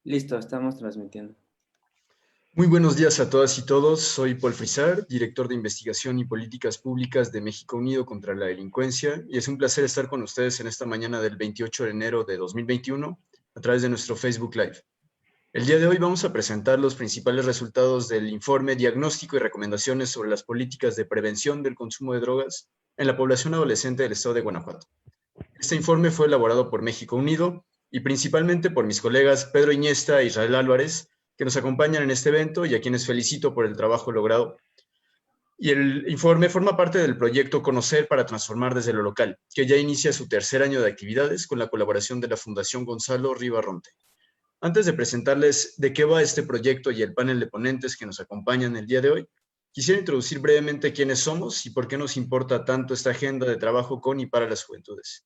Listo, estamos transmitiendo. Muy buenos días a todas y todos. Soy Paul Frisar, director de Investigación y Políticas Públicas de México Unido contra la Delincuencia, y es un placer estar con ustedes en esta mañana del 28 de enero de 2021 a través de nuestro Facebook Live. El día de hoy vamos a presentar los principales resultados del informe Diagnóstico y Recomendaciones sobre las políticas de prevención del consumo de drogas en la población adolescente del estado de Guanajuato. Este informe fue elaborado por México Unido y principalmente por mis colegas Pedro Iniesta e Israel Álvarez, que nos acompañan en este evento y a quienes felicito por el trabajo logrado. Y el informe forma parte del proyecto Conocer para Transformar desde lo Local, que ya inicia su tercer año de actividades con la colaboración de la Fundación Gonzalo Riva-Ronte. Antes de presentarles de qué va este proyecto y el panel de ponentes que nos acompañan el día de hoy, quisiera introducir brevemente quiénes somos y por qué nos importa tanto esta agenda de trabajo con y para las juventudes.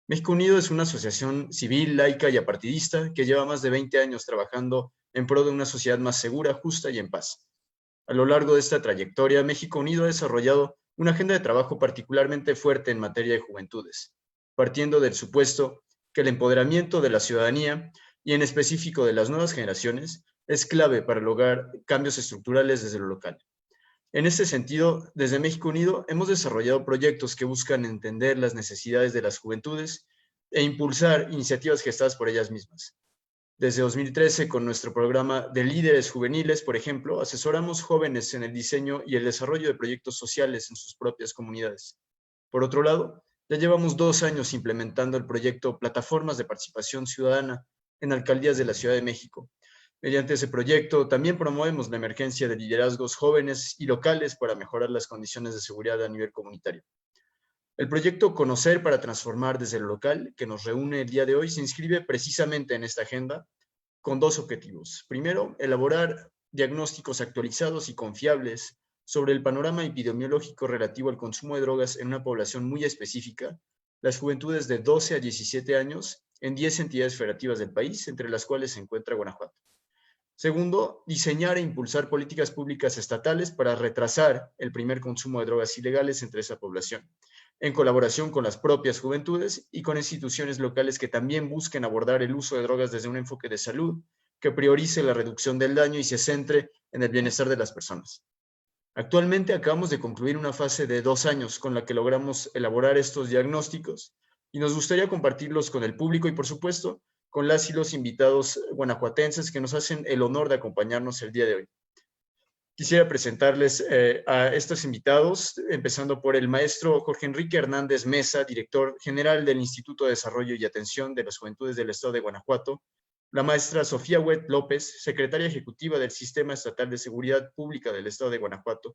México Unido es una asociación civil, laica y apartidista que lleva más de 20 años trabajando en pro de una sociedad más segura, justa y en paz. A lo largo de esta trayectoria, México Unido ha desarrollado una agenda de trabajo particularmente fuerte en materia de juventudes, partiendo del supuesto que el empoderamiento de la ciudadanía y en específico de las nuevas generaciones es clave para lograr cambios estructurales desde lo local. En este sentido, desde México Unido hemos desarrollado proyectos que buscan entender las necesidades de las juventudes e impulsar iniciativas gestadas por ellas mismas. Desde 2013, con nuestro programa de líderes juveniles, por ejemplo, asesoramos jóvenes en el diseño y el desarrollo de proyectos sociales en sus propias comunidades. Por otro lado, ya llevamos 2 años implementando el proyecto Plataformas de Participación Ciudadana en alcaldías de la Ciudad de México. Mediante ese proyecto también promovemos la emergencia de liderazgos jóvenes y locales para mejorar las condiciones de seguridad a nivel comunitario. El proyecto Conocer para Transformar desde lo Local, que nos reúne el día de hoy, se inscribe precisamente en esta agenda con dos objetivos. Primero, elaborar diagnósticos actualizados y confiables sobre el panorama epidemiológico relativo al consumo de drogas en una población muy específica, las juventudes de 12 a 17 años, en 10 entidades federativas del país, entre las cuales se encuentra Guanajuato. Segundo, diseñar e impulsar políticas públicas estatales para retrasar el primer consumo de drogas ilegales entre esa población, en colaboración con las propias juventudes y con instituciones locales que también busquen abordar el uso de drogas desde un enfoque de salud, que priorice la reducción del daño y se centre en el bienestar de las personas. Actualmente acabamos de concluir una fase de 2 años con la que logramos elaborar estos diagnósticos y nos gustaría compartirlos con el público y, por supuesto, con las y los invitados guanajuatenses que nos hacen el honor de acompañarnos el día de hoy. Quisiera presentarles a estos invitados, empezando por el maestro Jorge Enrique Hernández Mesa, director general del Instituto de Desarrollo y Atención de las Juventudes del Estado de Guanajuato, la maestra Sofía Huet López, secretaria ejecutiva del Sistema Estatal de Seguridad Pública del Estado de Guanajuato,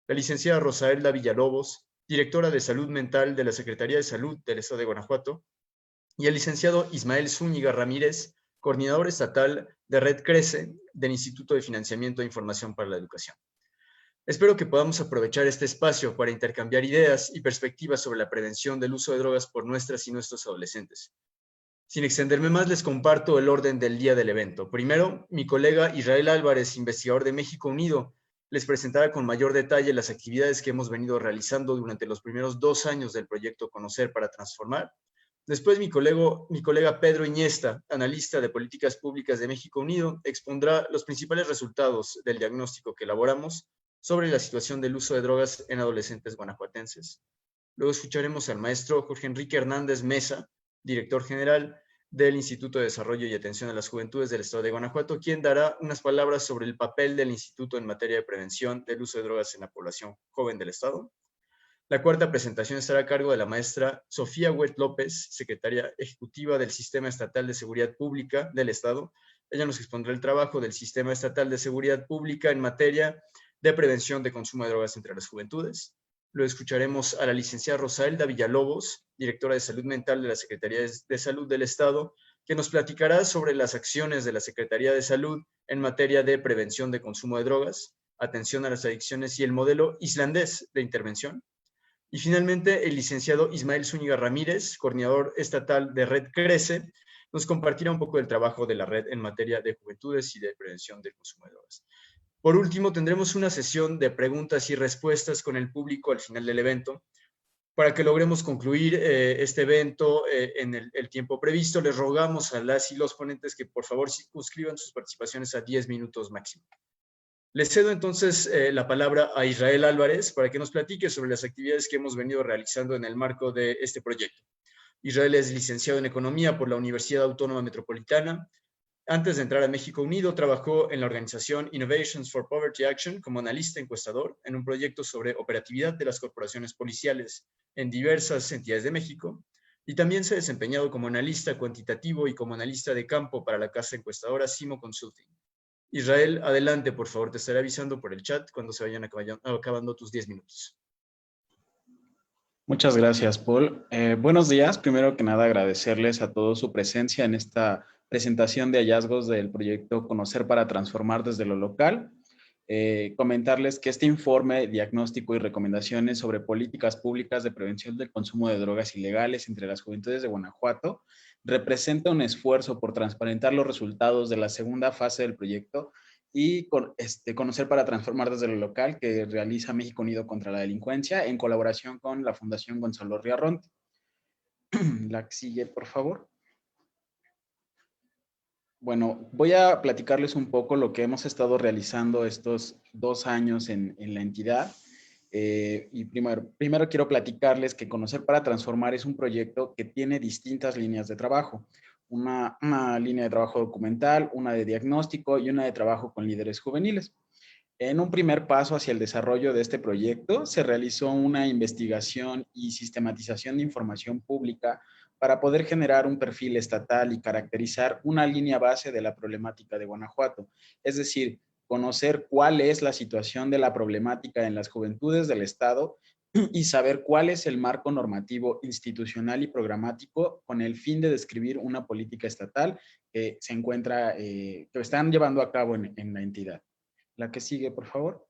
la licenciada Rosaelda Villalobos, directora de Salud Mental de la Secretaría de Salud del Estado de Guanajuato, y el licenciado Ismael Zúñiga Ramírez, coordinador estatal de Red Crece del Instituto de Financiamiento e Información para la Educación. Espero que podamos aprovechar este espacio para intercambiar ideas y perspectivas sobre la prevención del uso de drogas por nuestras y nuestros adolescentes. Sin extenderme más, les comparto el orden del día del evento. Primero, mi colega Israel Álvarez, investigador de México Unido, les presentará con mayor detalle las actividades que hemos venido realizando durante los primeros 2 años del proyecto Conocer para Transformar. Después, mi colega Pedro Iniesta, analista de políticas públicas de México Unido, expondrá los principales resultados del diagnóstico que elaboramos sobre la situación del uso de drogas en adolescentes guanajuatenses. Luego escucharemos al maestro Jorge Enrique Hernández Mesa, director general del Instituto de Desarrollo y Atención a las Juventudes del Estado de Guanajuato, quien dará unas palabras sobre el papel del instituto en materia de prevención del uso de drogas en la población joven del Estado. La cuarta presentación estará a cargo de la maestra Sofía Huet López, secretaria ejecutiva del Sistema Estatal de Seguridad Pública del Estado. Ella nos expondrá el trabajo del Sistema Estatal de Seguridad Pública en materia de prevención de consumo de drogas entre las juventudes. Luego escucharemos a la licenciada Rosaelda Villalobos, directora de Salud Mental de la Secretaría de Salud del Estado, que nos platicará sobre las acciones de la Secretaría de Salud en materia de prevención de consumo de drogas, atención a las adicciones y el modelo islandés de intervención. Y finalmente, el licenciado Ismael Zúñiga Ramírez, coordinador estatal de Red Crece, nos compartirá un poco del trabajo de la red en materia de juventudes y de prevención del consumo de drogas. Por último, tendremos una sesión de preguntas y respuestas con el público al final del evento. Para que logremos concluir este evento en el tiempo previsto, les rogamos a las y los ponentes que por favor circunscriban sus participaciones a 10 minutos máximo. Les cedo entonces la palabra a Israel Álvarez para que nos platique sobre las actividades que hemos venido realizando en el marco de este proyecto. Israel es licenciado en Economía por la Universidad Autónoma Metropolitana. Antes de entrar a México Unido, trabajó en la organización Innovations for Poverty Action como analista encuestador en un proyecto sobre operatividad de las corporaciones policiales en diversas entidades de México, y también se ha desempeñado como analista cuantitativo y como analista de campo para la casa encuestadora Simo Consulting. Israel, adelante, por favor, te estaré avisando por el chat cuando se vayan acabando tus 10 minutos. Muchas gracias, Paul. Buenos días. Primero que nada, agradecerles a todos su presencia en esta presentación de hallazgos del proyecto Conocer para Transformar desde lo local. Comentarles que este informe, diagnóstico y recomendaciones sobre políticas públicas de prevención del consumo de drogas ilegales entre las juventudes de Guanajuato representa un esfuerzo por transparentar los resultados de la segunda fase del proyecto y Conocer para Transformar desde lo local que realiza México Unido contra la Delincuencia en colaboración con la Fundación Gonzalo Riarront. La que sigue, por favor. Bueno, voy a platicarles un poco lo que hemos estado realizando estos 2 años en la entidad. Y primero quiero platicarles que Conocer para Transformar es un proyecto que tiene distintas líneas de trabajo. Una línea de trabajo documental, una de diagnóstico y una de trabajo con líderes juveniles. En un primer paso hacia el desarrollo de este proyecto, se realizó una investigación y sistematización de información pública para poder generar un perfil estatal y caracterizar una línea base de la problemática de Guanajuato. Es decir, conocer cuál es la situación de la problemática en las juventudes del Estado y saber cuál es el marco normativo institucional y programático con el fin de describir una política estatal que se encuentra, que están llevando a cabo en la entidad. La que sigue, por favor.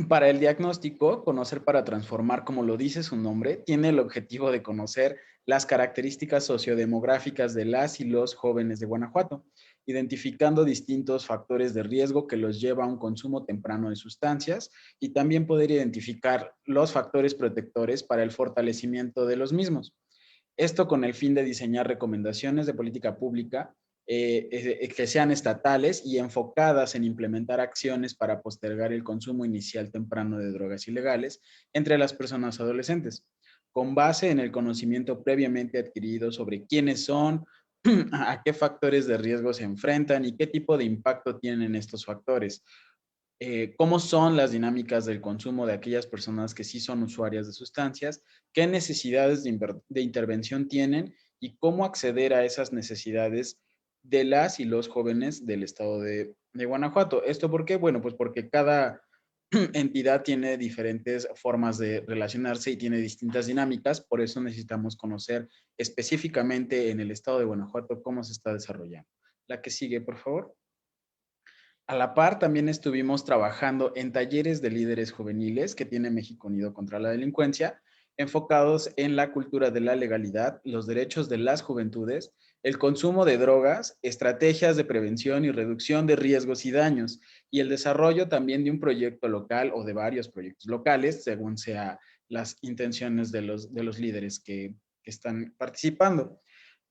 Para el diagnóstico, Conocer para Transformar, como lo dice su nombre, tiene el objetivo de conocer las características sociodemográficas de las y los jóvenes de Guanajuato, identificando distintos factores de riesgo que los lleva a un consumo temprano de sustancias y también poder identificar los factores protectores para el fortalecimiento de los mismos. Esto con el fin de diseñar recomendaciones de política pública que sean estatales y enfocadas en implementar acciones para postergar el consumo inicial temprano de drogas ilegales entre las personas adolescentes, con base en el conocimiento previamente adquirido sobre quiénes son, a qué factores de riesgo se enfrentan y qué tipo de impacto tienen estos factores. Cómo son las dinámicas del consumo de aquellas personas que sí son usuarias de sustancias, qué necesidades de intervención tienen y cómo acceder a esas necesidades de las y los jóvenes del estado de Guanajuato. ¿Esto por qué? Bueno, pues porque cada entidad tiene diferentes formas de relacionarse y tiene distintas dinámicas, por eso necesitamos conocer específicamente en el estado de Guanajuato cómo se está desarrollando. La que sigue, por favor. A la par, también estuvimos trabajando en talleres de líderes juveniles que tiene México Unido contra la Delincuencia, enfocados en la cultura de la legalidad, los derechos de las juventudes, el consumo de drogas, estrategias de prevención y reducción de riesgos y daños, y el desarrollo también de un proyecto local o de varios proyectos locales, según sea las intenciones de los líderes que están participando.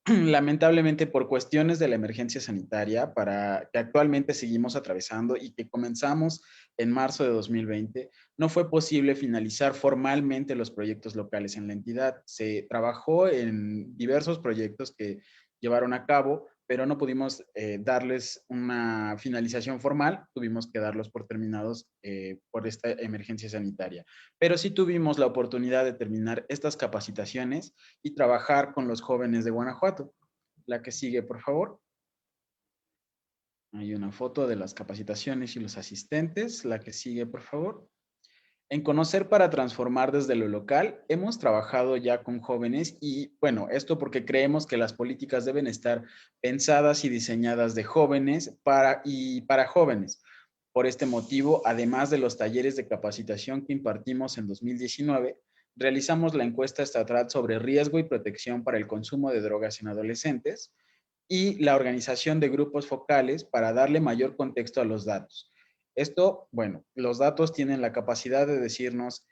Lamentablemente por cuestiones de la emergencia sanitaria para que actualmente seguimos atravesando y que comenzamos en marzo de 2020, no fue posible finalizar formalmente los proyectos locales en la entidad. Se trabajó en diversos proyectos que llevaron a cabo, pero no pudimos darles una finalización formal, tuvimos que darlos por terminados por esta emergencia sanitaria. Pero sí tuvimos la oportunidad de terminar estas capacitaciones y trabajar con los jóvenes de Guanajuato. La que sigue, por favor. Hay una foto de las capacitaciones y los asistentes. La que sigue, por favor. En Conocer para Transformar desde lo local, hemos trabajado ya con jóvenes y, bueno, esto porque creemos que las políticas deben estar pensadas y diseñadas de jóvenes para jóvenes. Por este motivo, además de los talleres de capacitación que impartimos en 2019, realizamos la encuesta estatal sobre riesgo y protección para el consumo de drogas en adolescentes y la organización de grupos focales para darle mayor contexto a los datos. Esto, bueno, los datos tienen la capacidad de decirnos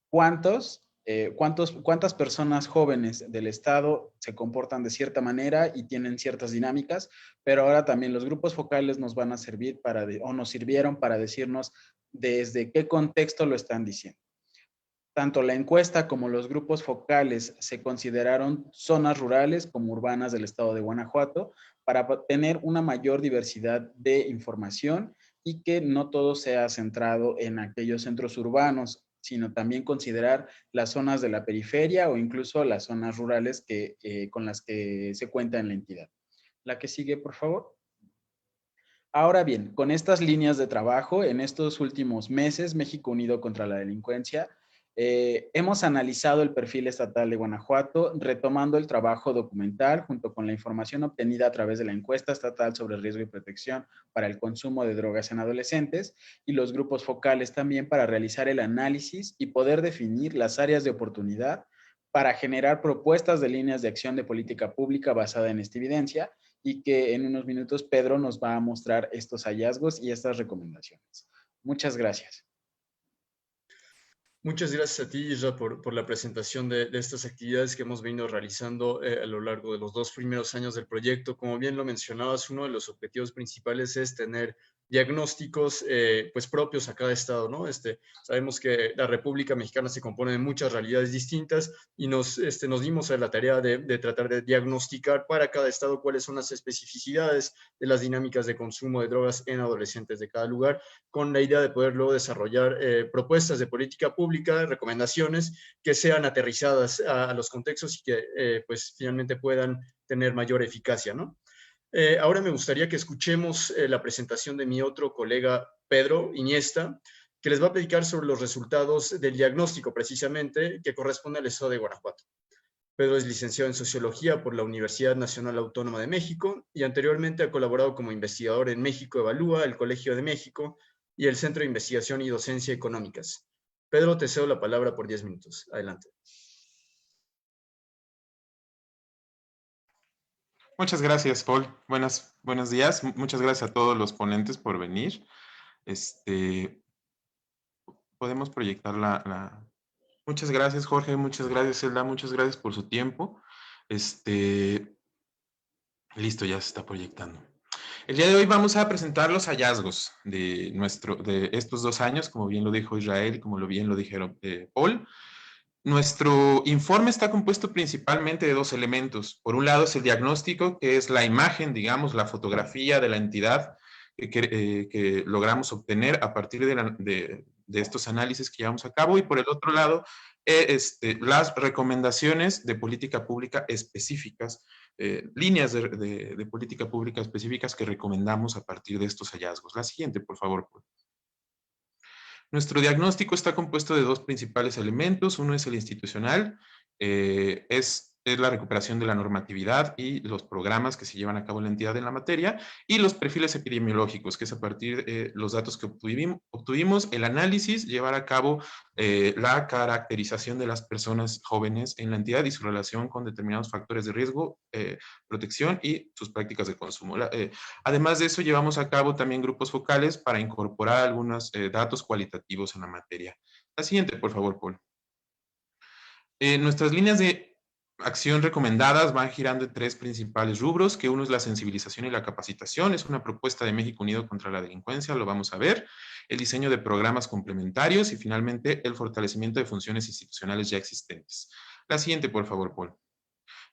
cuántas personas jóvenes del Estado se comportan de cierta manera y tienen ciertas dinámicas, pero ahora también los grupos focales nos van a servir o nos sirvieron para decirnos desde qué contexto lo están diciendo. Tanto la encuesta como los grupos focales se consideraron zonas rurales como urbanas del estado de Guanajuato para tener una mayor diversidad de información y que no todo sea centrado en aquellos centros urbanos, sino también considerar las zonas de la periferia o incluso las zonas rurales con las que se cuenta en la entidad. La que sigue, por favor. Ahora bien, con estas líneas de trabajo, en estos últimos meses, México Unido contra la Delincuencia, hemos analizado el perfil estatal de Guanajuato, retomando el trabajo documental junto con la información obtenida a través de la encuesta estatal sobre riesgo y protección para el consumo de drogas en adolescentes y los grupos focales también para realizar el análisis y poder definir las áreas de oportunidad para generar propuestas de líneas de acción de política pública basada en esta evidencia y que en unos minutos Pedro nos va a mostrar estos hallazgos y estas recomendaciones. Muchas gracias. Muchas gracias a ti, Isra, por la presentación de estas actividades que hemos venido realizando a lo largo de los 2 primeros años del proyecto. Como bien lo mencionabas, uno de los objetivos principales es tener diagnósticos pues propios a cada estado, ¿no? Sabemos que la República Mexicana se compone de muchas realidades distintas y nos dimos a la tarea de tratar de diagnosticar para cada estado cuáles son las especificidades de las dinámicas de consumo de drogas en adolescentes de cada lugar, con la idea de poder luego desarrollar propuestas de política pública, recomendaciones que sean aterrizadas a los contextos y que pues finalmente puedan tener mayor eficacia, ¿no? Ahora me gustaría que escuchemos la presentación de mi otro colega, Pedro Iniesta, que les va a platicar sobre los resultados del diagnóstico precisamente que corresponde al estado de Guanajuato. Pedro es licenciado en Sociología por la Universidad Nacional Autónoma de México y anteriormente ha colaborado como investigador en México Evalúa, el Colegio de México y el Centro de Investigación y Docencia Económicas. Pedro, te cedo la palabra por 10 minutos. Adelante. Muchas gracias, Paul. Buenos días. Muchas gracias a todos los ponentes por venir. Podemos proyectar Muchas gracias, Jorge. Muchas gracias, Zelda. Muchas gracias por su tiempo. Listo, ya se está proyectando. El día de hoy vamos a presentar los hallazgos de estos 2 años, como bien lo dijo Israel y como bien lo dijeron Paul. Nuestro informe está compuesto principalmente de 2 elementos. Por un lado es el diagnóstico, que es la imagen, digamos, la fotografía de la entidad que logramos obtener a partir de estos análisis que llevamos a cabo. Y por el otro lado, las recomendaciones de política pública específicas, líneas de política pública específicas que recomendamos a partir de estos hallazgos. La siguiente, por favor. Nuestro diagnóstico está compuesto de 2 principales elementos. Uno es el institucional, es la recuperación de la normatividad y los programas que se llevan a cabo en la entidad en la materia, y los perfiles epidemiológicos, que es a partir de los datos que obtuvimos, el análisis, llevar a cabo la caracterización de las personas jóvenes en la entidad y su relación con determinados factores de riesgo, protección y sus prácticas de consumo. Además de eso, llevamos a cabo también grupos focales para incorporar algunos datos cualitativos en la materia. La siguiente, por favor, Paul. Nuestras líneas de acción recomendadas van girando en 3 principales rubros, que uno es la sensibilización y la capacitación, es una propuesta de México Unido contra la Delincuencia, lo vamos a ver, el diseño de programas complementarios y finalmente el fortalecimiento de funciones institucionales ya existentes. La siguiente, por favor, Paul.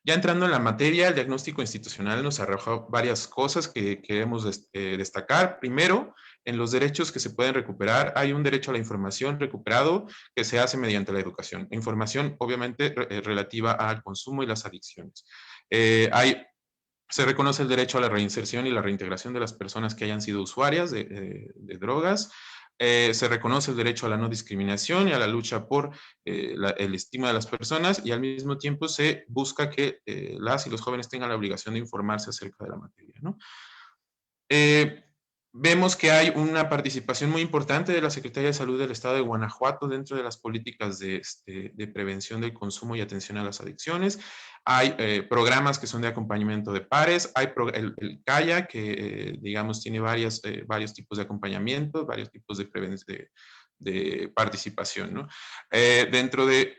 Ya entrando en la materia, el diagnóstico institucional nos arroja varias cosas que queremos destacar. Primero, en los derechos que se pueden recuperar, hay un derecho a la información recuperado que se hace mediante la educación. Información, obviamente, relativa al consumo y las adicciones. Se reconoce el derecho a la reinserción y la reintegración de las personas que hayan sido usuarias de drogas. Se reconoce el derecho a la no discriminación y a la lucha por el estima de las personas, y al mismo tiempo se busca que las y los jóvenes tengan la obligación de informarse acerca de la materia, ¿no? Vemos que hay una participación muy importante de la Secretaría de Salud del Estado de Guanajuato dentro de las políticas de prevención del consumo y atención a las adicciones. Hay programas que son de acompañamiento de pares, hay el CAIA, que digamos tiene varios tipos de acompañamiento, varios tipos de de participación, ¿no? Dentro de...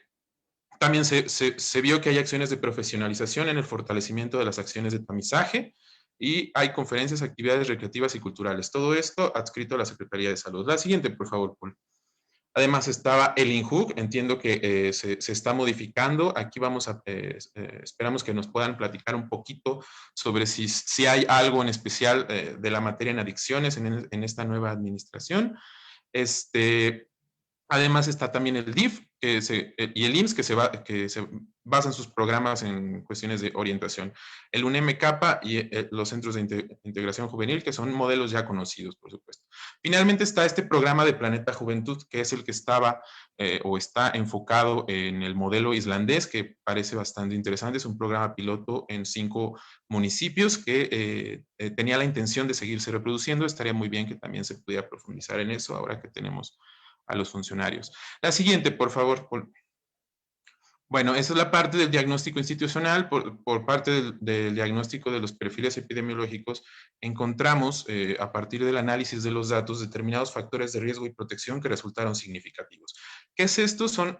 También se vio que hay acciones de profesionalización en el fortalecimiento de las acciones de tamizaje y hay conferencias, actividades recreativas y culturales. Todo esto adscrito a la Secretaría de Salud. La siguiente, por favor, Paul. Además estaba el INJUC, entiendo que se está modificando. Aquí vamos a, esperamos que nos puedan platicar un poquito sobre si hay algo en especial de la materia en adicciones en esta nueva administración. Además está también el DIF y el IMSS que se basan sus programas en cuestiones de orientación. El UNEM-CAPA y los centros de integración juvenil, que son modelos ya conocidos, por supuesto. Finalmente está este programa de Planeta Juventud, que es el que estaba o está enfocado en el modelo islandés, que parece bastante interesante. Es un programa piloto en 5 municipios que tenía la intención de seguirse reproduciendo. Estaría muy bien que también se pudiera profundizar en eso ahora que tenemos a los funcionarios. La siguiente, por favor. Bueno, esa es la parte del diagnóstico institucional. Por parte del diagnóstico de los perfiles epidemiológicos, encontramos, a partir del análisis de los datos, determinados factores de riesgo y protección que resultaron significativos. ¿Qué es esto? Son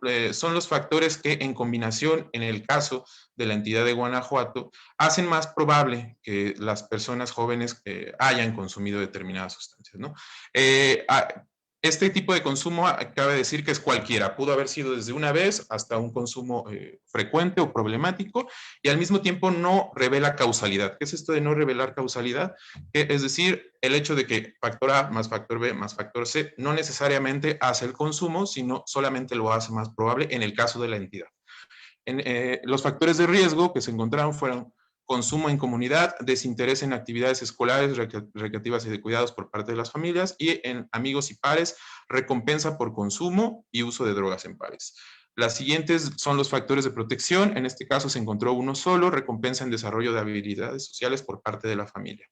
los factores que, en combinación, en el caso de la entidad de Guanajuato, hacen más probable que las personas jóvenes hayan consumido determinadas sustancias, ¿no? Este tipo de consumo, cabe decir que es cualquiera, pudo haber sido desde una vez hasta un consumo frecuente o problemático, y al mismo tiempo no revela causalidad. ¿Qué es esto de no revelar causalidad? Es decir, el hecho de que factor A más factor B más factor C no necesariamente hace el consumo, sino solamente lo hace más probable en el caso de la entidad. Los factores de riesgo que se encontraron fueron consumo en comunidad, desinterés en actividades escolares, recreativas y de cuidados por parte de las familias, y en amigos y pares, recompensa por consumo y uso de drogas en pares. Las siguientes son los factores de protección. En este caso se encontró uno solo, recompensa en desarrollo de habilidades sociales por parte de la familia.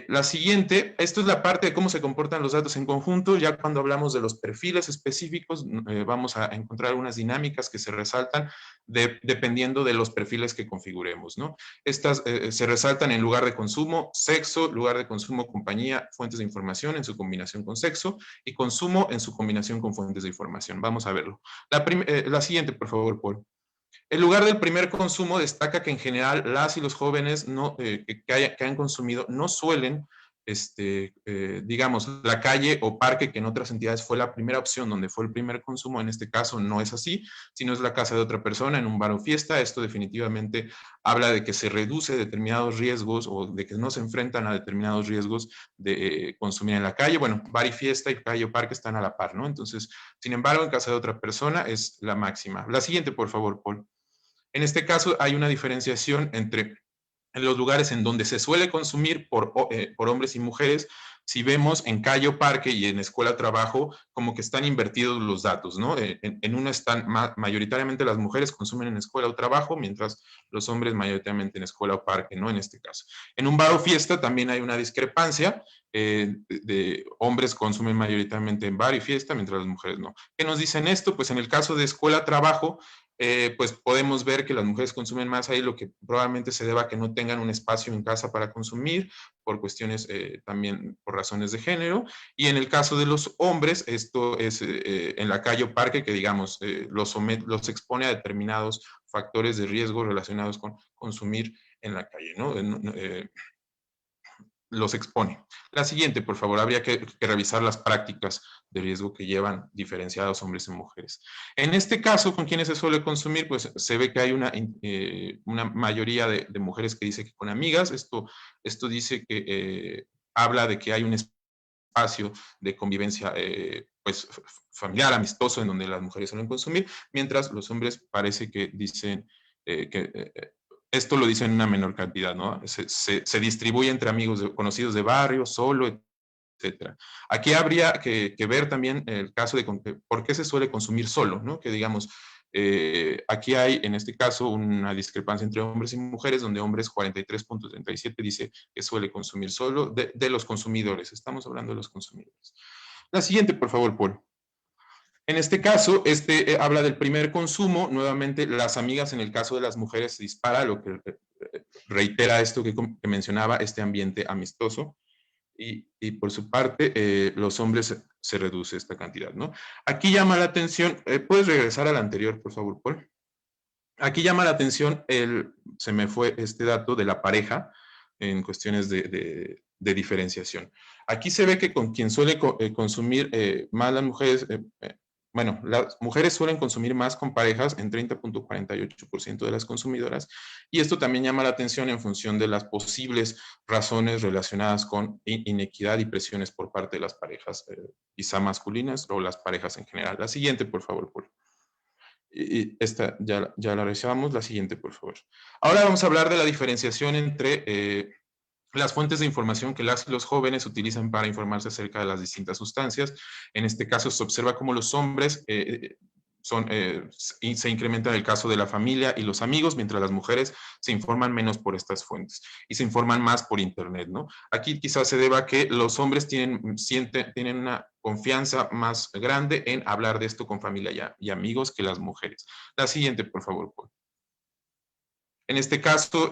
La siguiente, esto es la parte de cómo se comportan los datos en conjunto. Ya cuando hablamos de los perfiles específicos, vamos a encontrar unas dinámicas que se resaltan dependiendo de los perfiles que configuremos, ¿no? Estas se resaltan en lugar de consumo, sexo, lugar de consumo, compañía, fuentes de información en su combinación con sexo, y consumo en su combinación con fuentes de información. Vamos a verlo. La siguiente, por favor, Paul. El lugar del primer consumo destaca que en general las y los jóvenes que han consumido no suelen, digamos, la calle o parque, que en otras entidades fue la primera opción donde fue el primer consumo. En este caso no es así, sino es la casa de otra persona en un bar o fiesta. Esto definitivamente habla de que se reduce determinados riesgos o de que no se enfrentan a determinados riesgos de consumir en la calle. Bueno, bar y fiesta y calle o parque están a la par, ¿no? Entonces, sin embargo, en casa de otra persona es la máxima. La siguiente, por favor, Paul. En este caso hay una diferenciación entre los lugares en donde se suele consumir por hombres y mujeres. Si vemos en calle o parque y en escuela o trabajo, como que están invertidos los datos, ¿no? En una están mayoritariamente las mujeres consumen en escuela o trabajo, mientras los hombres mayoritariamente en escuela o parque, ¿no? En este caso. En un bar o fiesta también hay una discrepancia. De hombres consumen mayoritariamente en bar y fiesta, mientras las mujeres no. ¿Qué nos dicen esto? Pues en el caso de escuela o trabajo, pues podemos ver que las mujeres consumen más ahí, lo que probablemente se deba a que no tengan un espacio en casa para consumir, por cuestiones también por razones de género. Y en el caso de los hombres, esto es en la calle o parque, que digamos los expone a determinados factores de riesgo relacionados con consumir en la calle, ¿no? Los expone. La siguiente, por favor, habría que revisar las prácticas de riesgo que llevan diferenciados hombres y mujeres. En este caso, ¿con quiénes se suele consumir? Pues se ve que hay una mayoría de mujeres que dice que con amigas. Esto dice que habla de que hay un espacio de convivencia pues familiar, amistoso, en donde las mujeres suelen consumir, mientras los hombres parece que dicen que esto lo dicen en una menor cantidad, ¿no? Se distribuye entre amigos conocidos de barrio, solo, etcétera. Aquí habría que ver también el caso de por qué se suele consumir solo, ¿no? Que digamos, aquí hay en este caso una discrepancia entre hombres y mujeres, donde hombres 43.37 dice que suele consumir solo de los consumidores. Estamos hablando de los consumidores. La siguiente, por favor, Paul. En este caso, habla del primer consumo. Nuevamente, las amigas, en el caso de las mujeres, se dispara, lo que reitera esto que mencionaba, este ambiente amistoso. Y por su parte, los hombres se reduce esta cantidad, ¿no? Aquí llama la atención, ¿puedes regresar al anterior, por favor, Paul? Aquí llama la atención, se me fue este dato de la pareja en cuestiones de diferenciación. Aquí se ve que con quien suele consumir más las mujeres, bueno, las mujeres suelen consumir más con parejas en 30.48% de las consumidoras, y esto también llama la atención en función de las posibles razones relacionadas con inequidad y presiones por parte de las parejas, quizá masculinas o las parejas en general. La siguiente, por favor, Paul. Y esta ya la revisamos. La siguiente, por favor. Ahora vamos a hablar de la diferenciación entre las fuentes de información que las y los jóvenes utilizan para informarse acerca de las distintas sustancias. En este caso se observa cómo los hombres se incrementa el caso de la familia y los amigos, mientras las mujeres se informan menos por estas fuentes y se informan más por internet, ¿no? Aquí quizás se deba a que los hombres tienen una confianza más grande en hablar de esto con familia y amigos que las mujeres. La siguiente, por favor, Paul. En este caso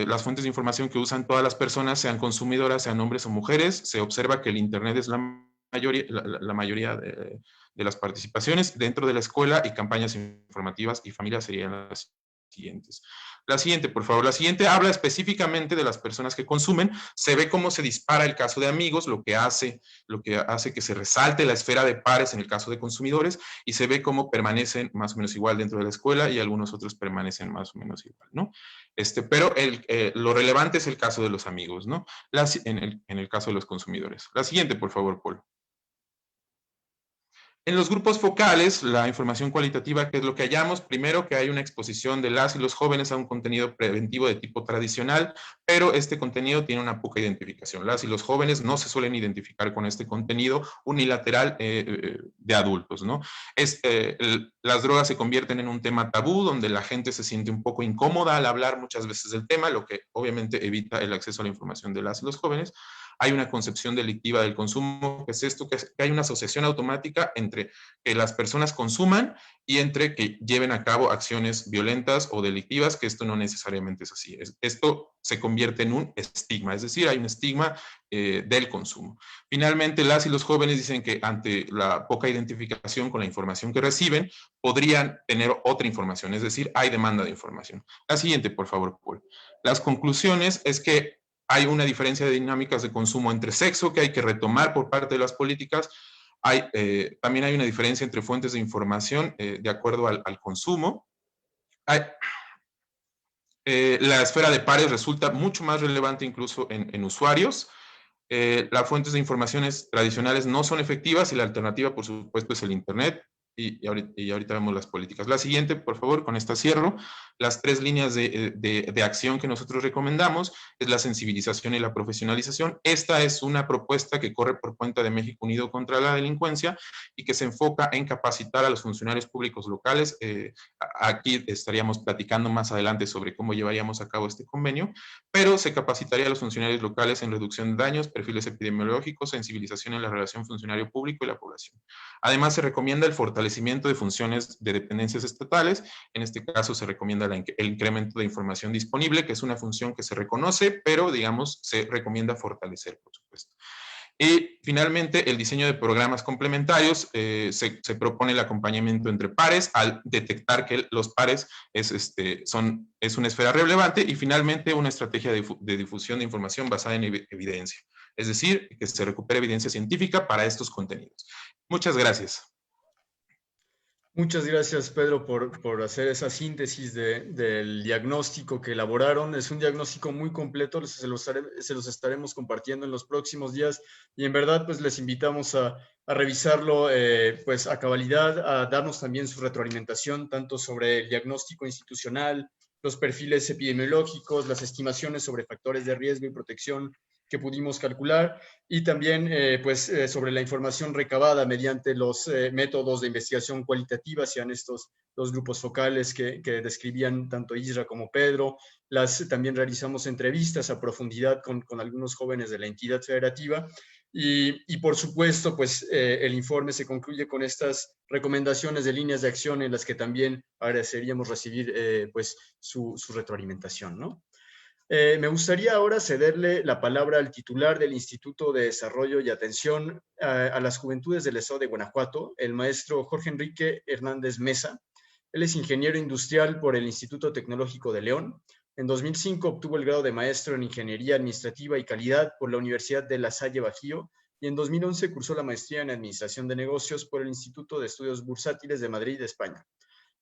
las fuentes de información que usan todas las personas, sean consumidoras, sean hombres o mujeres. Se observa que el internet es la mayoría de las participaciones dentro de la escuela, y campañas informativas y familias serían las siguientes. La siguiente, por favor. La siguiente habla específicamente de las personas que consumen. Se ve cómo se dispara el caso de amigos, lo que hace que se resalte la esfera de pares en el caso de consumidores, y se ve cómo permanecen más o menos igual dentro de la escuela y algunos otros permanecen más o menos igual, ¿no? Pero lo relevante es el caso de los amigos, ¿no? En el caso de los consumidores. La siguiente, por favor, Paul. En los grupos focales, la información cualitativa, ¿qué es lo que hallamos? Primero, que hay una exposición de las y los jóvenes a un contenido preventivo de tipo tradicional, pero este contenido tiene una poca identificación. Las y los jóvenes no se suelen identificar con este contenido unilateral de adultos, ¿no? Las drogas se convierten en un tema tabú, donde la gente se siente un poco incómoda al hablar muchas veces del tema, lo que obviamente evita el acceso a la información de las y los jóvenes. Hay una concepción delictiva del consumo, que es esto, que hay una asociación automática entre que las personas consuman y entre que lleven a cabo acciones violentas o delictivas, que esto no necesariamente es así. Esto se convierte en un estigma, es decir, hay un estigma del consumo. Finalmente, las y los jóvenes dicen que ante la poca identificación con la información que reciben, podrían tener otra información, es decir, hay demanda de información. La siguiente, por favor, Paul. Las conclusiones es que hay una diferencia de dinámicas de consumo entre sexo que hay que retomar por parte de las políticas. También hay una diferencia entre fuentes de información de acuerdo al consumo. La esfera de pares resulta mucho más relevante incluso en usuarios. Las fuentes de informaciones tradicionales no son efectivas y la alternativa, por supuesto, es el Internet. Y ahorita vemos las políticas. La siguiente, por favor, con esta cierro. Las 3 líneas de acción que nosotros recomendamos es la sensibilización y la profesionalización. Esta es una propuesta que corre por cuenta de México Unido contra la Delincuencia y que se enfoca en capacitar a los funcionarios públicos locales. Aquí estaríamos platicando más adelante sobre cómo llevaríamos a cabo este convenio, pero se capacitaría a los funcionarios locales en reducción de daños, perfiles epidemiológicos, sensibilización en la relación funcionario público y la población. Además, se recomienda el fortalecimiento de funciones de dependencias estatales. En este caso se recomienda el incremento de información disponible, que es una función que se reconoce, pero digamos se recomienda fortalecer, por supuesto. Y finalmente, el diseño de programas complementarios. Se propone el acompañamiento entre pares al detectar que los pares es una esfera relevante, y finalmente una estrategia de difusión de información basada en evidencia. Es decir, que se recupere evidencia científica para estos contenidos. Muchas gracias. Muchas gracias, Pedro, por hacer esa síntesis del diagnóstico que elaboraron. Es un diagnóstico muy completo, se los estaremos compartiendo en los próximos días, y en verdad pues les invitamos a revisarlo pues a cabalidad, a darnos también su retroalimentación, tanto sobre el diagnóstico institucional, los perfiles epidemiológicos, las estimaciones sobre factores de riesgo y protección que pudimos calcular, y también sobre la información recabada mediante los métodos de investigación cualitativa, sean estos los grupos focales que describían tanto Isra como Pedro. También realizamos entrevistas a profundidad con algunos jóvenes de la entidad federativa, y por supuesto, pues el informe se concluye con estas recomendaciones de líneas de acción en las que también agradeceríamos recibir pues su retroalimentación, ¿no? Me gustaría ahora cederle la palabra al titular del Instituto de Desarrollo y Atención a las Juventudes del Estado de Guanajuato, el maestro Jorge Enrique Hernández Mesa. Él es ingeniero industrial por el Instituto Tecnológico de León. En 2005 obtuvo el grado de maestro en Ingeniería Administrativa y Calidad por la Universidad de La Salle Bajío y en 2011 cursó la maestría en Administración de Negocios por el Instituto de Estudios Bursátiles de Madrid, España.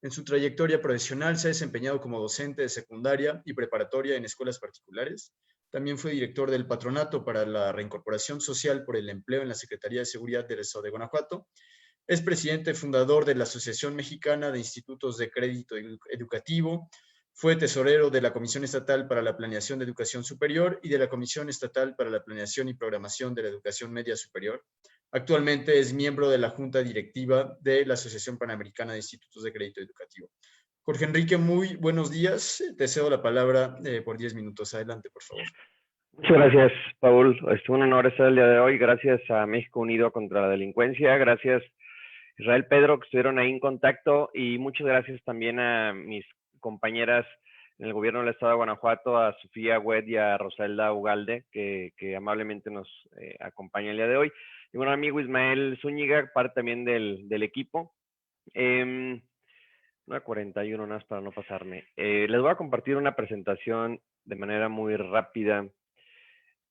En su trayectoria profesional se ha desempeñado como docente de secundaria y preparatoria en escuelas particulares. También fue director del Patronato para la Reincorporación Social por el Empleo en la Secretaría de Seguridad del Estado de Guanajuato. Es presidente fundador de la Asociación Mexicana de Institutos de Crédito Educativo. Fue tesorero de la Comisión Estatal para la Planeación de Educación Superior y de la Comisión Estatal para la Planeación y Programación de la Educación Media Superior. Actualmente es miembro de la Junta Directiva de la Asociación Panamericana de Institutos de Crédito Educativo. Jorge Enrique, muy buenos días. Te cedo la palabra por 10 minutos. Adelante, por favor. Muchas gracias, Paul. Es un honor estar el día de hoy. Gracias a México Unido contra la Delincuencia. Gracias, Israel Pedro, que estuvieron ahí en contacto. Y muchas gracias también a mis compañeras en el gobierno del Estado de Guanajuato, a Sofía Huet y a Rosalda Ugalde, que amablemente nos acompaña el día de hoy. Y bueno, amigo Ismael Zúñiga, parte también del equipo. 9:41 nada más para no pasarme. Les voy a compartir una presentación de manera muy rápida,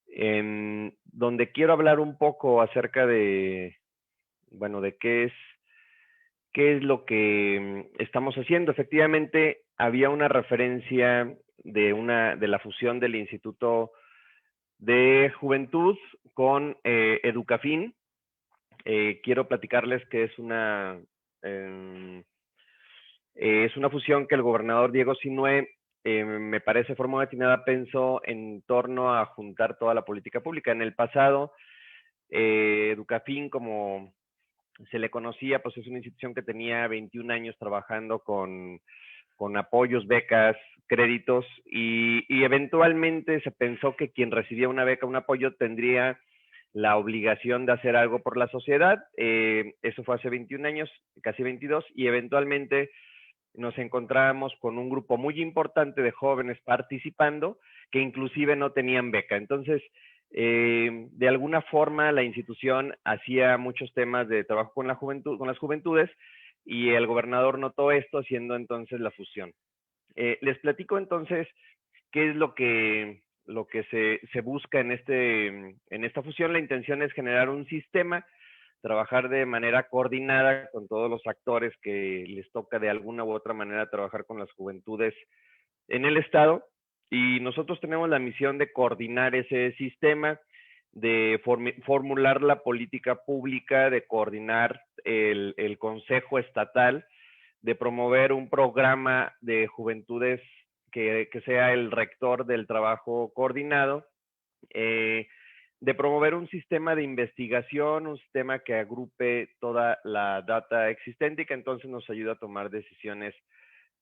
donde quiero hablar un poco acerca de, bueno, de qué es lo que estamos haciendo. Efectivamente, había una referencia de la fusión del Instituto de Juventud con Educafin. Quiero platicarles que es una fusión que el gobernador Diego Sinue, me parece de forma atinada, pensó en torno a juntar toda la política pública. En el pasado, Educafin, como se le conocía, pues es una institución que tenía 21 años trabajando con apoyos, becas, créditos, y eventualmente se pensó que quien recibía una beca, un apoyo, tendría la obligación de hacer algo por la sociedad. Eso fue hace 21 años, casi 22, y eventualmente nos encontrábamos con un grupo muy importante de jóvenes participando que inclusive no tenían beca. Entonces, de alguna forma la institución hacía muchos temas de trabajo con la juventud, con las juventudes, y el gobernador notó esto, haciendo entonces la fusión. Les platico entonces qué es lo que se busca en esta fusión. La intención es generar un sistema, trabajar de manera coordinada con todos los actores que les toca de alguna u otra manera trabajar con las juventudes en el Estado, y nosotros tenemos la misión de coordinar ese sistema, de formular la política pública, de coordinar el Consejo Estatal, de promover un programa de juventudes que sea el rector del trabajo coordinado, de promover un sistema de investigación, un sistema que agrupe toda la data existente y que entonces nos ayude a tomar decisiones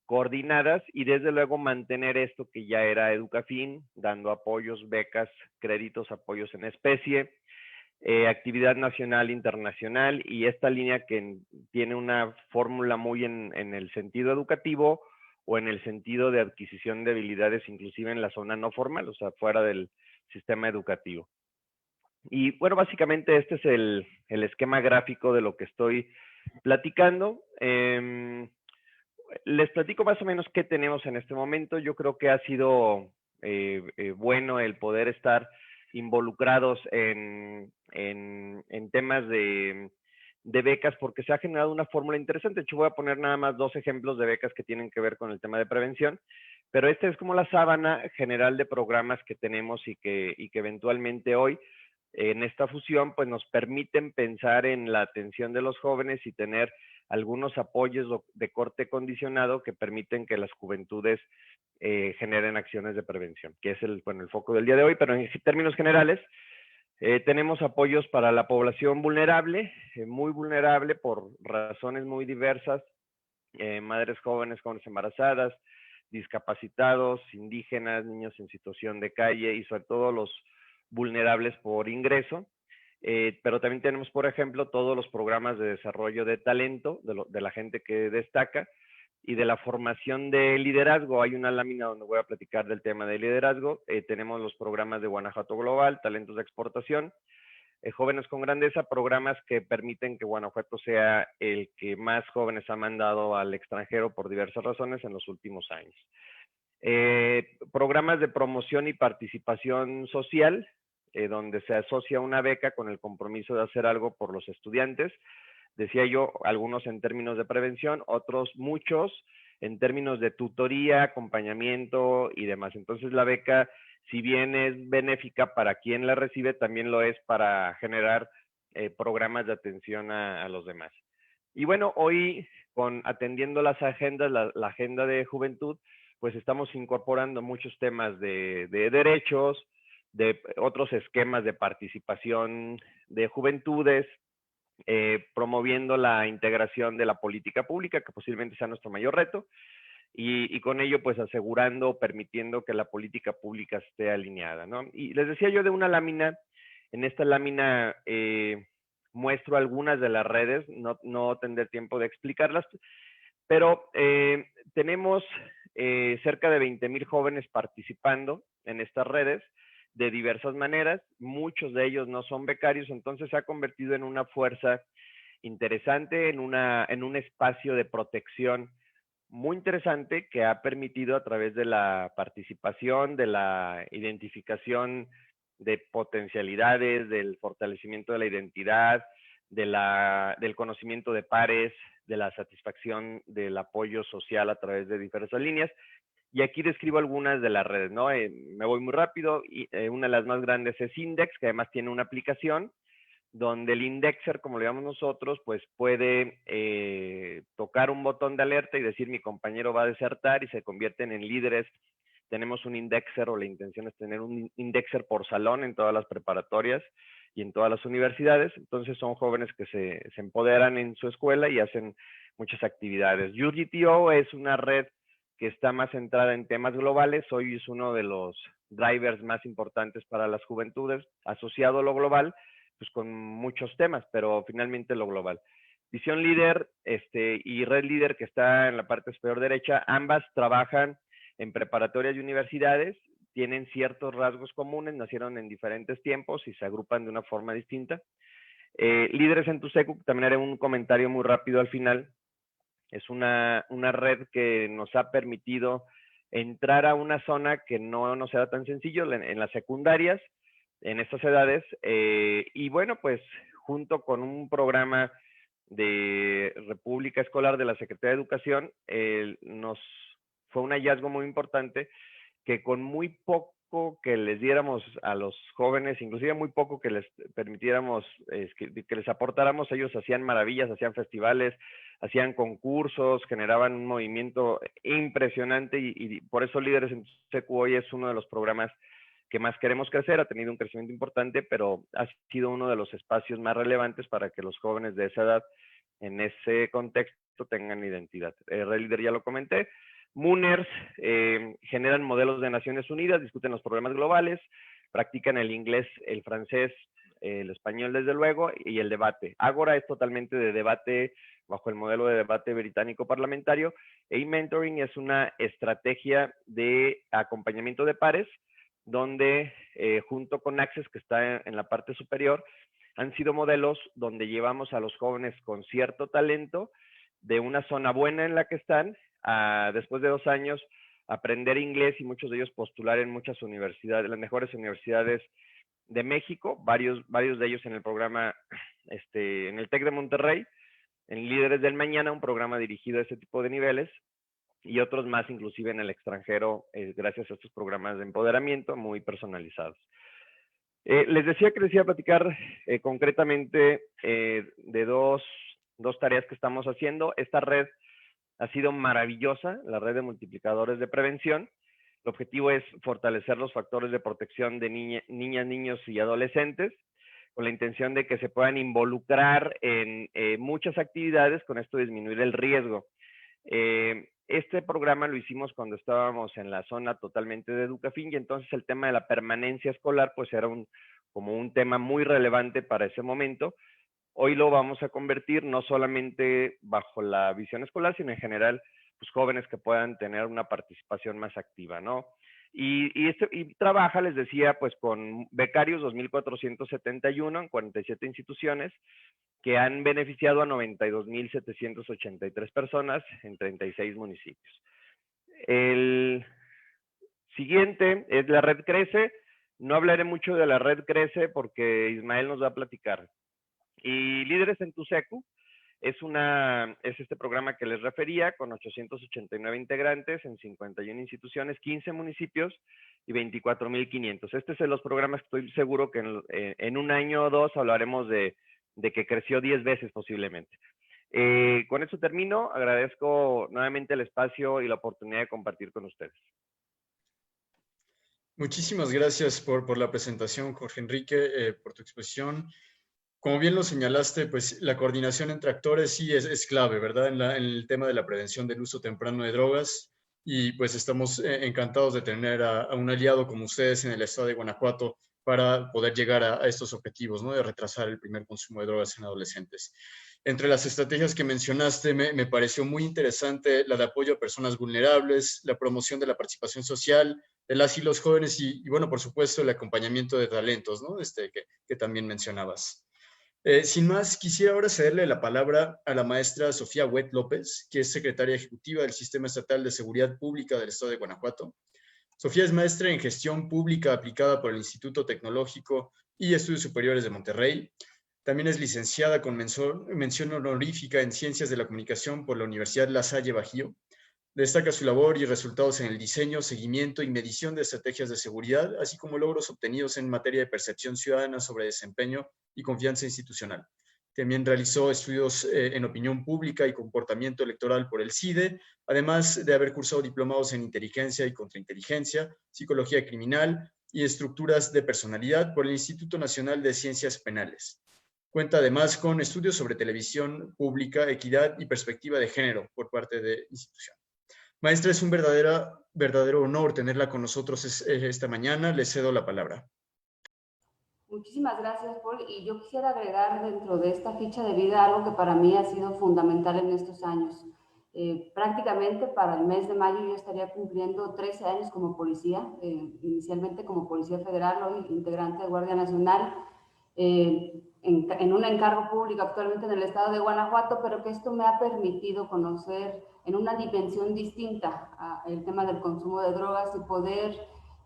coordinadas, y desde luego mantener esto que ya era Educafin, dando apoyos, becas, créditos, apoyos en especie, actividad nacional, internacional, y esta línea que tiene una fórmula muy en el sentido educativo o en el sentido de adquisición de habilidades, inclusive en la zona no formal, o sea, fuera del sistema educativo. Y bueno, básicamente este es el esquema gráfico de lo que estoy platicando. Les platico más o menos qué tenemos en este momento. Yo creo que ha sido bueno el poder estar involucrados en temas de becas, porque se ha generado una fórmula interesante. De hecho, voy a poner nada más 2 ejemplos de becas que tienen que ver con el tema de prevención, pero esta es como la sábana general de programas que tenemos y que eventualmente hoy, en esta fusión, pues nos permiten pensar en la atención de los jóvenes y tener algunos apoyos de corte condicionado que permiten que las juventudes generen acciones de prevención, que es el foco del día de hoy. Pero en términos generales, tenemos apoyos para la población vulnerable, muy vulnerable por razones muy diversas, madres jóvenes, jóvenes embarazadas, discapacitados, indígenas, niños en situación de calle y sobre todo los vulnerables por ingreso. Pero también tenemos, por ejemplo, todos los programas de desarrollo de talento de la gente que destaca, y de la formación de liderazgo. Hay una lámina donde voy a platicar del tema de liderazgo. Tenemos los programas de Guanajuato Global, talentos de exportación, Jóvenes con Grandeza, programas que permiten que Guanajuato sea el que más jóvenes ha mandado al extranjero por diversas razones en los últimos años. Programas de promoción y participación social, donde se asocia una beca con el compromiso de hacer algo por los estudiantes. Decía yo, algunos en términos de prevención, otros muchos en términos de tutoría, acompañamiento y demás. Entonces la beca, si bien es benéfica para quien la recibe, también lo es para generar programas de atención a los demás. Y bueno, hoy atendiendo las agendas, la agenda de juventud, pues estamos incorporando muchos temas de derechos, de otros esquemas de participación de juventudes, promoviendo la integración de la política pública, que posiblemente sea nuestro mayor reto, y con ello pues asegurando, permitiendo que la política pública esté alineada, ¿no? Y les decía yo de una lámina, en esta lámina muestro algunas de las redes, no tendré tiempo de explicarlas, pero tenemos cerca de 20,000 jóvenes participando en estas redes de diversas maneras. Muchos de ellos no son becarios, entonces se ha convertido en una fuerza interesante, en un espacio de protección muy interesante que ha permitido a través de la participación, de la identificación de potencialidades, del fortalecimiento de la identidad, del conocimiento de pares, de la satisfacción del apoyo social a través de diversas líneas. Y aquí describo algunas de las redes, ¿no? Me voy muy rápido. Una de las más grandes es Index, que además tiene una aplicación donde el indexer, como le llamamos nosotros, pues puede tocar un botón de alerta y decir mi compañero va a desertar y se convierten en líderes. Tenemos un indexer, o la intención es tener un indexer por salón en todas las preparatorias y en todas las universidades. Entonces son jóvenes que se empoderan en su escuela y hacen muchas actividades. UGTO es una red que está más centrada en temas globales. Hoy es uno de los drivers más importantes para las juventudes, asociado a lo global, pues con muchos temas, pero finalmente lo global. Visión Líder y Red Líder, que está en la parte superior derecha, ambas trabajan en preparatorias y universidades, tienen ciertos rasgos comunes, nacieron en diferentes tiempos y se agrupan de una forma distinta. Líderes en TUSECU, también haré un comentario muy rápido al final. Es una red que nos ha permitido entrar a una zona que no nos era tan sencillo en las secundarias, en estas edades, y bueno, pues junto con un programa de República Escolar de la Secretaría de Educación, nos fue un hallazgo muy importante que con muy poco que les diéramos a los jóvenes, inclusive muy poco que les permitiéramos, que les aportáramos, ellos hacían maravillas, hacían festivales, hacían concursos, generaban un movimiento impresionante y por eso Líderes en TUSECU hoy es uno de los programas que más queremos crecer, ha tenido un crecimiento importante, pero ha sido uno de los espacios más relevantes para que los jóvenes de esa edad, en ese contexto, tengan identidad. Red Líder ya lo comenté. Mooners generan modelos de Naciones Unidas, discuten los problemas globales, practican el inglés, el francés, el español desde luego, y el debate. Ágora es totalmente de debate bajo el modelo de debate británico parlamentario, y mentoring es una estrategia de acompañamiento de pares, donde junto con Access, que está en la parte superior, han sido modelos donde llevamos a los jóvenes con cierto talento de una zona buena en la que están, después de 2 años, aprender inglés y muchos de ellos postular en muchas universidades, las mejores universidades de México, varios de ellos en el programa, en el TEC de Monterrey, en Líderes del Mañana, un programa dirigido a ese tipo de niveles, y otros más inclusive en el extranjero, gracias a estos programas de empoderamiento muy personalizados. Les decía que les iba a platicar concretamente de dos tareas que estamos haciendo. Esta red ha sido maravillosa, la red de multiplicadores de prevención. El objetivo es fortalecer los factores de protección de niñas, niños y adolescentes, con la intención de que se puedan involucrar en muchas actividades, con esto disminuir el riesgo. Este programa lo hicimos cuando estábamos en la zona totalmente de Educafin, y entonces el tema de la permanencia escolar pues era como un tema muy relevante para ese momento. Hoy lo vamos a convertir no solamente bajo la visión escolar, sino en general pues, jóvenes que puedan tener una participación más activa, ¿no? Y trabaja, les decía, pues con becarios 2,471 en 47 instituciones que han beneficiado a 92,783 personas en 36 municipios. El siguiente es la Red Crece. No hablaré mucho de la Red Crece porque Ismael nos va a platicar. Y Líderes en tu Secu es este programa que les refería, con 889 integrantes en 51 instituciones, 15 municipios y 24,500. Este es de los programas que estoy seguro que en un año o dos hablaremos de que creció 10 veces posiblemente. Con eso termino. Agradezco nuevamente el espacio y la oportunidad de compartir con ustedes. Muchísimas gracias por la presentación, Jorge Enrique, por tu exposición. Como bien lo señalaste, pues la coordinación entre actores sí es clave, ¿verdad? En el tema de la prevención del uso temprano de drogas. Y pues estamos encantados de tener a un aliado como ustedes en el estado de Guanajuato para poder llegar a estos objetivos, ¿no? De retrasar el primer consumo de drogas en adolescentes. Entre las estrategias que mencionaste, me pareció muy interesante la de apoyo a personas vulnerables, la promoción de la participación social de las y los jóvenes y bueno, por supuesto, el acompañamiento de talentos, ¿no? Que también mencionabas. Sin más, quisiera ahora cederle la palabra a la maestra Sofía Huet López, que es secretaria ejecutiva del Sistema Estatal de Seguridad Pública del Estado de Guanajuato. Sofía es maestra en gestión pública aplicada por el Instituto Tecnológico y Estudios Superiores de Monterrey. También es licenciada con mención honorífica en Ciencias de la Comunicación por la Universidad La Salle Bajío. Destaca su labor y resultados en el diseño, seguimiento y medición de estrategias de seguridad, así como logros obtenidos en materia de percepción ciudadana sobre desempeño y confianza institucional. También realizó estudios en opinión pública y comportamiento electoral por el CIDE, además de haber cursado diplomados en inteligencia y contrainteligencia, psicología criminal y estructuras de personalidad por el Instituto Nacional de Ciencias Penales. Cuenta además con estudios sobre televisión pública, equidad y perspectiva de género por parte de institución. Maestra, es un verdadero honor tenerla con nosotros esta mañana. Le cedo la palabra. Muchísimas gracias, Paul. Y yo quisiera agregar dentro de esta ficha de vida algo que para mí ha sido fundamental en estos años. Prácticamente para el mes de mayo yo estaría cumpliendo 13 años como policía, inicialmente como Policía Federal, hoy integrante de Guardia Nacional, en un encargo público actualmente en el estado de Guanajuato, pero que esto me ha permitido conocer en una dimensión distinta el tema del consumo de drogas y poder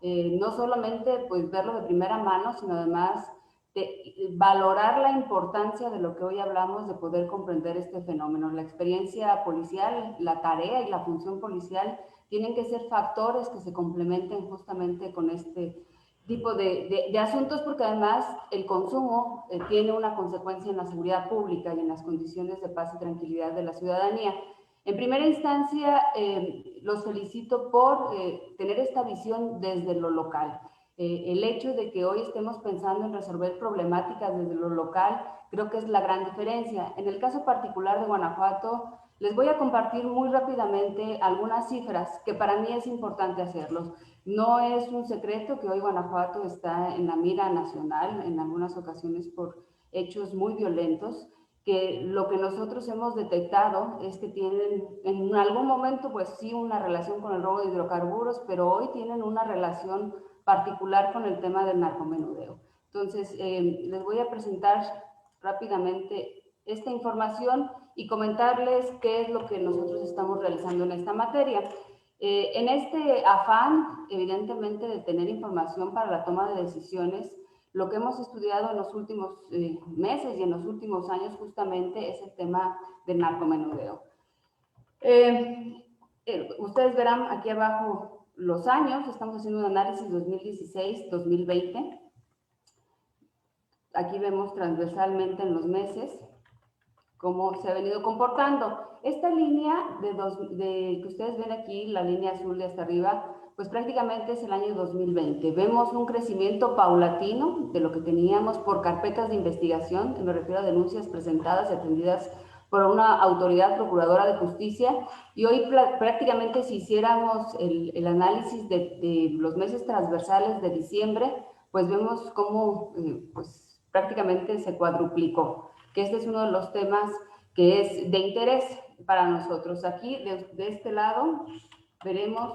no solamente pues verlo de primera mano, sino además de valorar la importancia de lo que hoy hablamos, de poder comprender este fenómeno. La experiencia policial, la tarea y la función policial tienen que ser factores que se complementen justamente con este tipo de asuntos, porque además el consumo tiene una consecuencia en la seguridad pública y en las condiciones de paz y tranquilidad de la ciudadanía. En primera instancia, los felicito por tener esta visión desde lo local. El hecho de que hoy estemos pensando en resolver problemáticas desde lo local, creo que es la gran diferencia. En el caso particular de Guanajuato, les voy a compartir muy rápidamente algunas cifras que para mí es importante hacerlos. No es un secreto que hoy Guanajuato está en la mira nacional, en algunas ocasiones por hechos muy violentos, que lo que nosotros hemos detectado es que tienen en algún momento pues sí una relación con el robo de hidrocarburos, pero hoy tienen una relación particular con el tema del narcomenudeo. Entonces, les voy a presentar rápidamente esta información y comentarles qué es lo que nosotros estamos realizando en esta materia. En este afán, evidentemente, de tener información para la toma de decisiones, lo que hemos estudiado en los últimos meses y en los últimos años justamente es el tema del narcomenudeo. Ustedes verán aquí abajo los años, estamos haciendo un análisis 2016-2020. Aquí vemos transversalmente en los meses cómo se ha venido comportando. Esta línea que ustedes ven aquí, la línea azul de hasta arriba, pues prácticamente es el año 2020. Vemos un crecimiento paulatino de lo que teníamos por carpetas de investigación, me refiero a denuncias presentadas y atendidas por una autoridad procuradora de justicia, y hoy prácticamente si hiciéramos el análisis de los meses transversales de diciembre, pues vemos cómo prácticamente se cuadruplicó, que este es uno de los temas que es de interés. para nosotros. Aquí, de este lado, veremos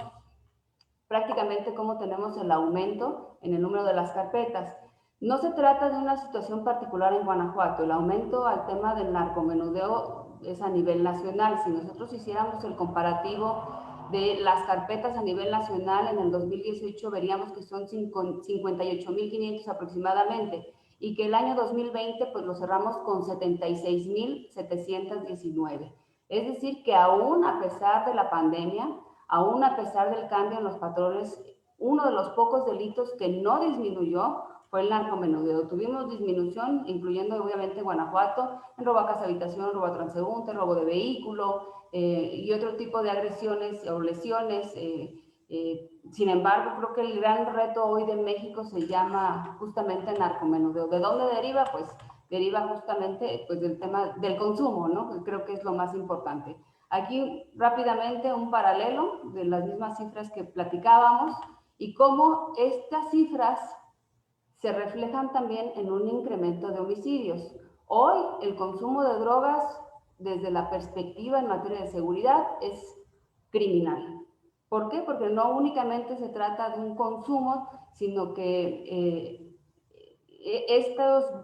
prácticamente cómo tenemos el aumento en el número de las carpetas. No se trata de una situación particular en Guanajuato. El aumento al tema del narcomenudeo es a nivel nacional. Si nosotros hiciéramos el comparativo de las carpetas a nivel nacional, en el 2018 veríamos que son 58.500 aproximadamente, y que el año 2020 pues lo cerramos con 76.719. Es decir, que aún a pesar de la pandemia, aún a pesar del cambio en los patrones, uno de los pocos delitos que no disminuyó fue el narcomenudeo. Tuvimos disminución, incluyendo obviamente Guanajuato, en robo a casa habitación, robo a transeúnte, robo de vehículo y otro tipo de agresiones o lesiones. Sin embargo, creo que el gran reto hoy de México se llama justamente narcomenudeo. ¿De dónde deriva? Pues deriva justamente pues, del tema del consumo, ¿no? Que creo que es lo más importante. Aquí rápidamente un paralelo de las mismas cifras que platicábamos y cómo estas cifras se reflejan también en un incremento de homicidios. Hoy el consumo de drogas desde la perspectiva en materia de seguridad es criminal. ¿Por qué? Porque no únicamente se trata de un consumo, sino que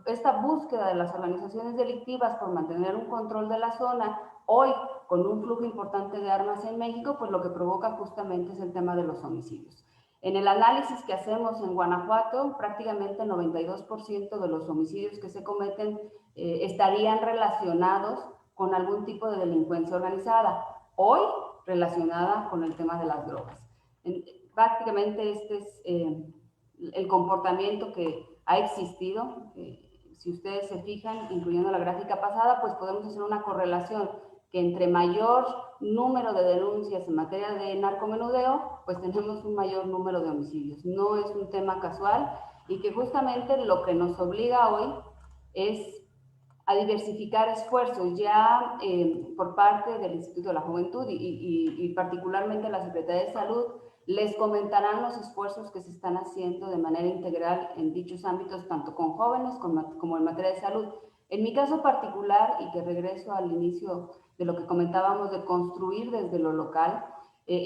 esta búsqueda de las organizaciones delictivas por mantener un control de la zona, hoy con un flujo importante de armas en México, pues lo que provoca justamente es el tema de los homicidios. En el análisis que hacemos en Guanajuato, prácticamente el 92% de los homicidios que se cometen estarían relacionados con algún tipo de delincuencia organizada, hoy relacionada con el tema de las drogas. Prácticamente este es el comportamiento que ha existido. Si ustedes se fijan, incluyendo la gráfica pasada, pues podemos hacer una correlación que entre mayor número de denuncias en materia de narcomenudeo, pues tenemos un mayor número de homicidios. No es un tema casual y que justamente lo que nos obliga hoy es a diversificar esfuerzos ya por parte del Instituto de la Juventud y particularmente la Secretaría de Salud. Les comentarán los esfuerzos que se están haciendo de manera integral en dichos ámbitos, tanto con jóvenes como en materia de salud. En mi caso particular, y que regreso al inicio de lo que comentábamos de construir desde lo local,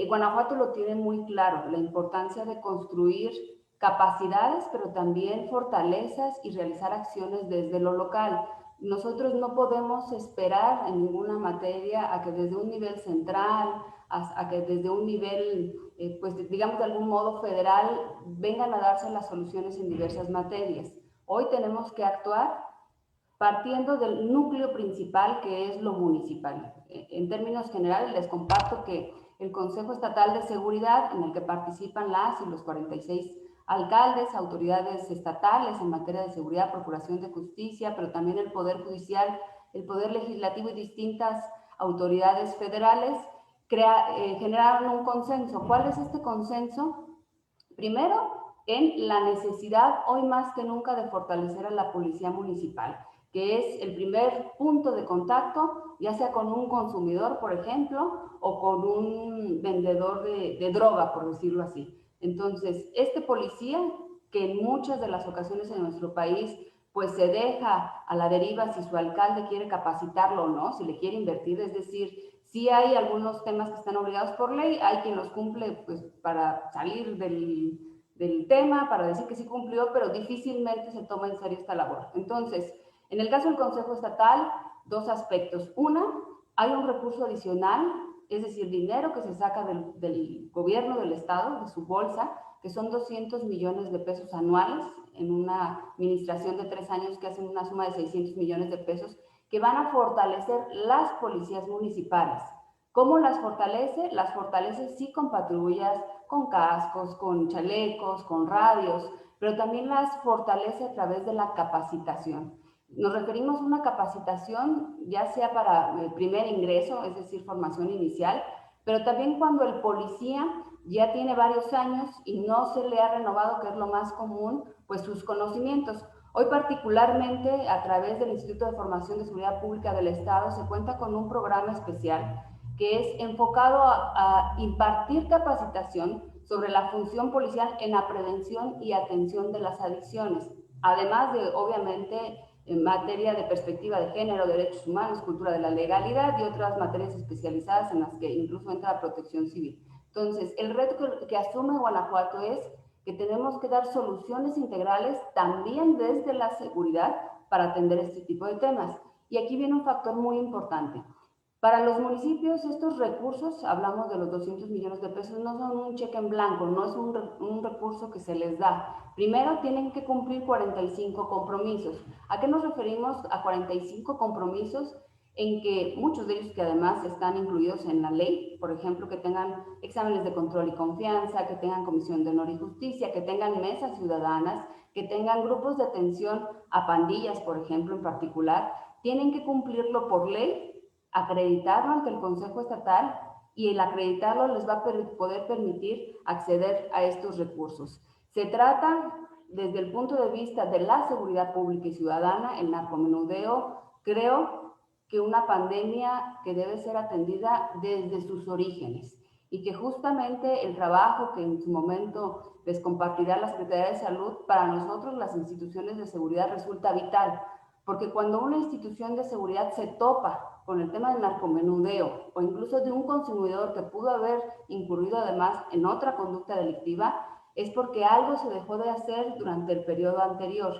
Guanajuato lo tiene muy claro, la importancia de construir capacidades, pero también fortalezas y realizar acciones desde lo local. Nosotros no podemos esperar en ninguna materia a que desde un nivel central, a que desde un nivel, pues digamos de algún modo federal, vengan a darse las soluciones en diversas materias. Hoy tenemos que actuar partiendo del núcleo principal que es lo municipal. En términos generales les comparto que el Consejo Estatal de Seguridad, en el que participan las y los 46 alcaldes, autoridades estatales en materia de seguridad, procuración de justicia, pero también el Poder Judicial, el Poder Legislativo y distintas autoridades federales, generaron un consenso. ¿Cuál es este consenso? Primero, en la necesidad hoy más que nunca de fortalecer a la policía municipal, que es el primer punto de contacto, ya sea con un consumidor, por ejemplo, o con un vendedor de droga, por decirlo así. Entonces, este policía, que en muchas de las ocasiones en nuestro país, pues se deja a la deriva si su alcalde quiere capacitarlo o no, si le quiere invertir, es decir, sí hay algunos temas que están obligados por ley, hay quien los cumple pues para salir del tema, para decir que sí cumplió, pero difícilmente se toma en serio esta labor. Entonces, en el caso del Consejo Estatal, dos aspectos. Una, hay un recurso adicional, es decir, dinero que se saca del gobierno del Estado, de su bolsa, que son 200 millones de pesos anuales en una administración de 3 años que hacen una suma de 600 millones de pesos, que van a fortalecer las policías municipales. ¿Cómo las fortalece? Las fortalece sí con patrullas, con cascos, con chalecos, con radios, pero también las fortalece a través de la capacitación. Nos referimos a una capacitación ya sea para el primer ingreso, es decir, formación inicial, pero también cuando el policía ya tiene varios años y no se le ha renovado, que es lo más común, pues sus conocimientos. Hoy particularmente a través del Instituto de Formación de Seguridad Pública del Estado se cuenta con un programa especial que es enfocado a impartir capacitación sobre la función policial en la prevención y atención de las adicciones, además de obviamente en materia de perspectiva de género, derechos humanos, cultura de la legalidad y otras materias especializadas en las que incluso entra la protección civil. Entonces, el reto que asume Guanajuato es que tenemos que dar soluciones integrales también desde la seguridad para atender este tipo de temas. Y aquí viene un factor muy importante. Para los municipios, estos recursos, hablamos de los 200 millones de pesos, no son un cheque en blanco, no es un recurso que se les da. Primero tienen que cumplir 45 compromisos. ¿A qué nos referimos a 45 compromisos? En que muchos de ellos que además están incluidos en la ley, por ejemplo, que tengan exámenes de control y confianza, que tengan comisión de honor y justicia, que tengan mesas ciudadanas, que tengan grupos de atención a pandillas, por ejemplo, en particular, tienen que cumplirlo por ley, acreditarlo ante el Consejo Estatal y el acreditarlo les va a poder permitir acceder a estos recursos. Se trata, desde el punto de vista de la seguridad pública y ciudadana, el narcomenudeo, creo que una pandemia que debe ser atendida desde sus orígenes y que justamente el trabajo que en su momento les compartirá la Secretaría de Salud, para nosotros las instituciones de seguridad resulta vital, porque cuando una institución de seguridad se topa con el tema del narcomenudeo o incluso de un consumidor que pudo haber incurrido además en otra conducta delictiva, es porque algo se dejó de hacer durante el periodo anterior.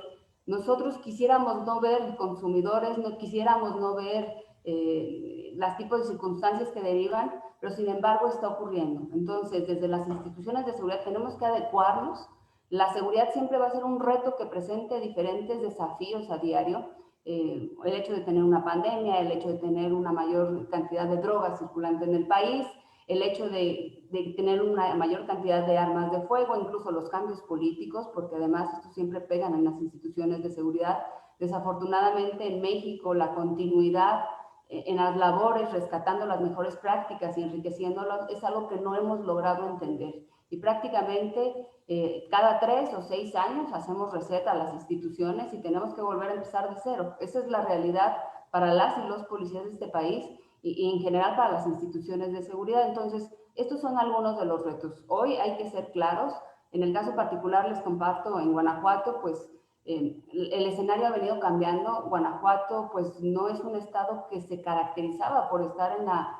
Nosotros quisiéramos no ver consumidores, no quisiéramos no ver los tipos de circunstancias que derivan, pero sin embargo está ocurriendo. Entonces, desde las instituciones de seguridad tenemos que adecuarnos. La seguridad siempre va a ser un reto que presente diferentes desafíos a diario. El hecho de tener una pandemia, el hecho de tener una mayor cantidad de drogas circulante en el país, el hecho de tener una mayor cantidad de armas de fuego, incluso los cambios políticos, porque además esto siempre pegan en las instituciones de seguridad. Desafortunadamente en México la continuidad en las labores, rescatando las mejores prácticas y enriqueciéndolas, es algo que no hemos logrado entender. Y prácticamente cada 3 o 6 años hacemos receta a las instituciones y tenemos que volver a empezar de cero. Esa es la realidad para las y los policías de este país y en general para las instituciones de seguridad. Entonces, estos son algunos de los retos. Hoy hay que ser claros. En el caso particular les comparto en Guanajuato, pues el escenario ha venido cambiando. Guanajuato pues no es un estado que se caracterizaba por estar en la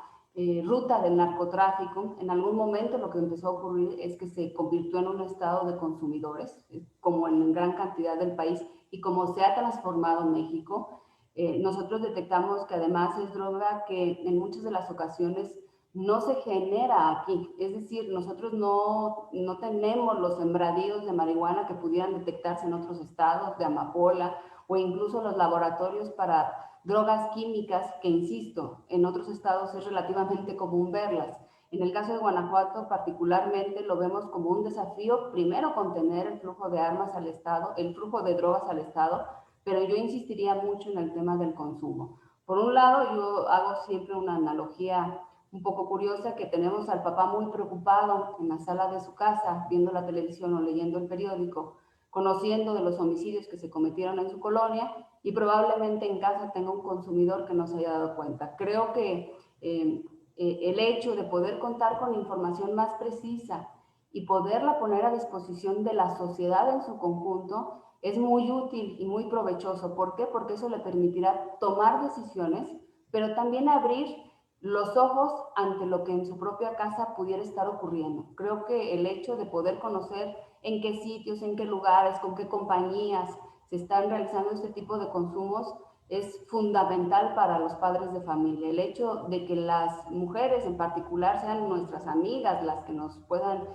ruta del narcotráfico. En algún momento lo que empezó a ocurrir es que se convirtió en un estado de consumidores, como en gran cantidad del país, y como se ha transformado México. Nosotros detectamos que además es droga que en muchas de las ocasiones no se genera aquí, es decir, nosotros no tenemos los sembradíos de marihuana que pudieran detectarse en otros estados, de amapola, o incluso los laboratorios para drogas químicas, que insisto, en otros estados es relativamente común verlas. En el caso de Guanajuato particularmente lo vemos como un desafío, primero contener el flujo de armas al estado, el flujo de drogas al estado, pero yo insistiría mucho en el tema del consumo. Por un lado, yo hago siempre una analogía un poco curiosa, que tenemos al papá muy preocupado en la sala de su casa, viendo la televisión o leyendo el periódico, conociendo de los homicidios que se cometieron en su colonia, y probablemente en casa tenga un consumidor que no se haya dado cuenta. Creo que el hecho de poder contar con información más precisa y poderla poner a disposición de la sociedad en su conjunto es muy útil y muy provechoso. ¿Por qué? Porque eso le permitirá tomar decisiones, pero también abrir los ojos ante lo que en su propia casa pudiera estar ocurriendo. Creo que el hecho de poder conocer en qué sitios, en qué lugares, con qué compañías se están realizando este tipo de consumos es fundamental para los padres de familia. El hecho de que las mujeres en particular sean nuestras amigas las que nos puedan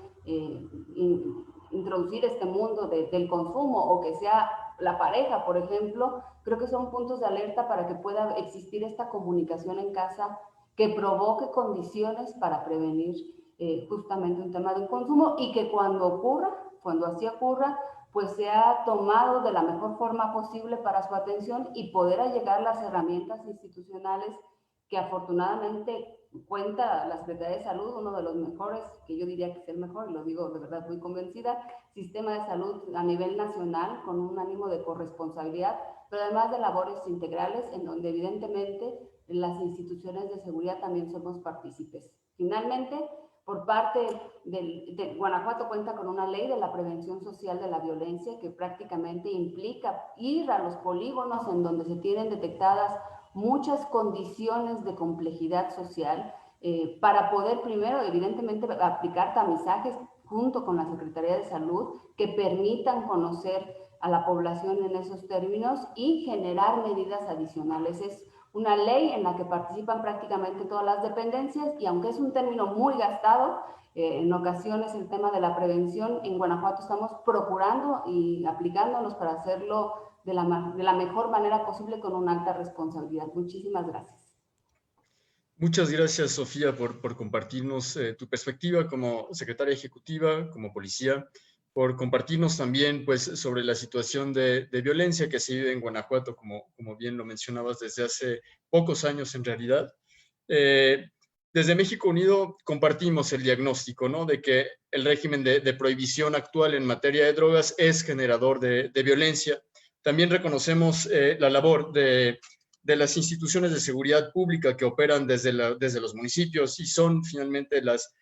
introducir este mundo del consumo, o que sea la pareja, por ejemplo, creo que son puntos de alerta para que pueda existir esta comunicación en casa que provoque condiciones para prevenir justamente un tema de un consumo, y que cuando ocurra, cuando así ocurra, pues se ha tomado de la mejor forma posible para su atención y poder allegar las herramientas institucionales que afortunadamente cuenta la Secretaría de Salud, uno de los mejores, que yo diría que es el mejor, y lo digo de verdad muy convencida, sistema de salud a nivel nacional, con un ánimo de corresponsabilidad, pero además de labores integrales en donde evidentemente las instituciones de seguridad también somos partícipes. Finalmente, Por parte de Guanajuato cuenta con una ley de la prevención social de la violencia que prácticamente implica ir a los polígonos en donde se tienen detectadas muchas condiciones de complejidad social para poder primero, evidentemente, aplicar tamizajes junto con la Secretaría de Salud que permitan conocer a la población en esos términos y generar medidas adicionales. Es una ley en la que participan prácticamente todas las dependencias y aunque es un término muy gastado, en ocasiones el tema de la prevención en Guanajuato estamos procurando y aplicándonos para hacerlo de la mejor manera posible con una alta responsabilidad. Muchísimas gracias. Muchas gracias, Sofía, por compartirnos tu perspectiva como secretaria ejecutiva, como policía, por compartirnos también pues, sobre la situación de violencia que se vive en Guanajuato, como bien lo mencionabas, desde hace pocos años en realidad. Desde México Unido compartimos el diagnóstico, ¿no?, de que el régimen de prohibición actual en materia de drogas es generador de violencia. También reconocemos la labor de las instituciones de seguridad pública que operan desde los municipios y son finalmente las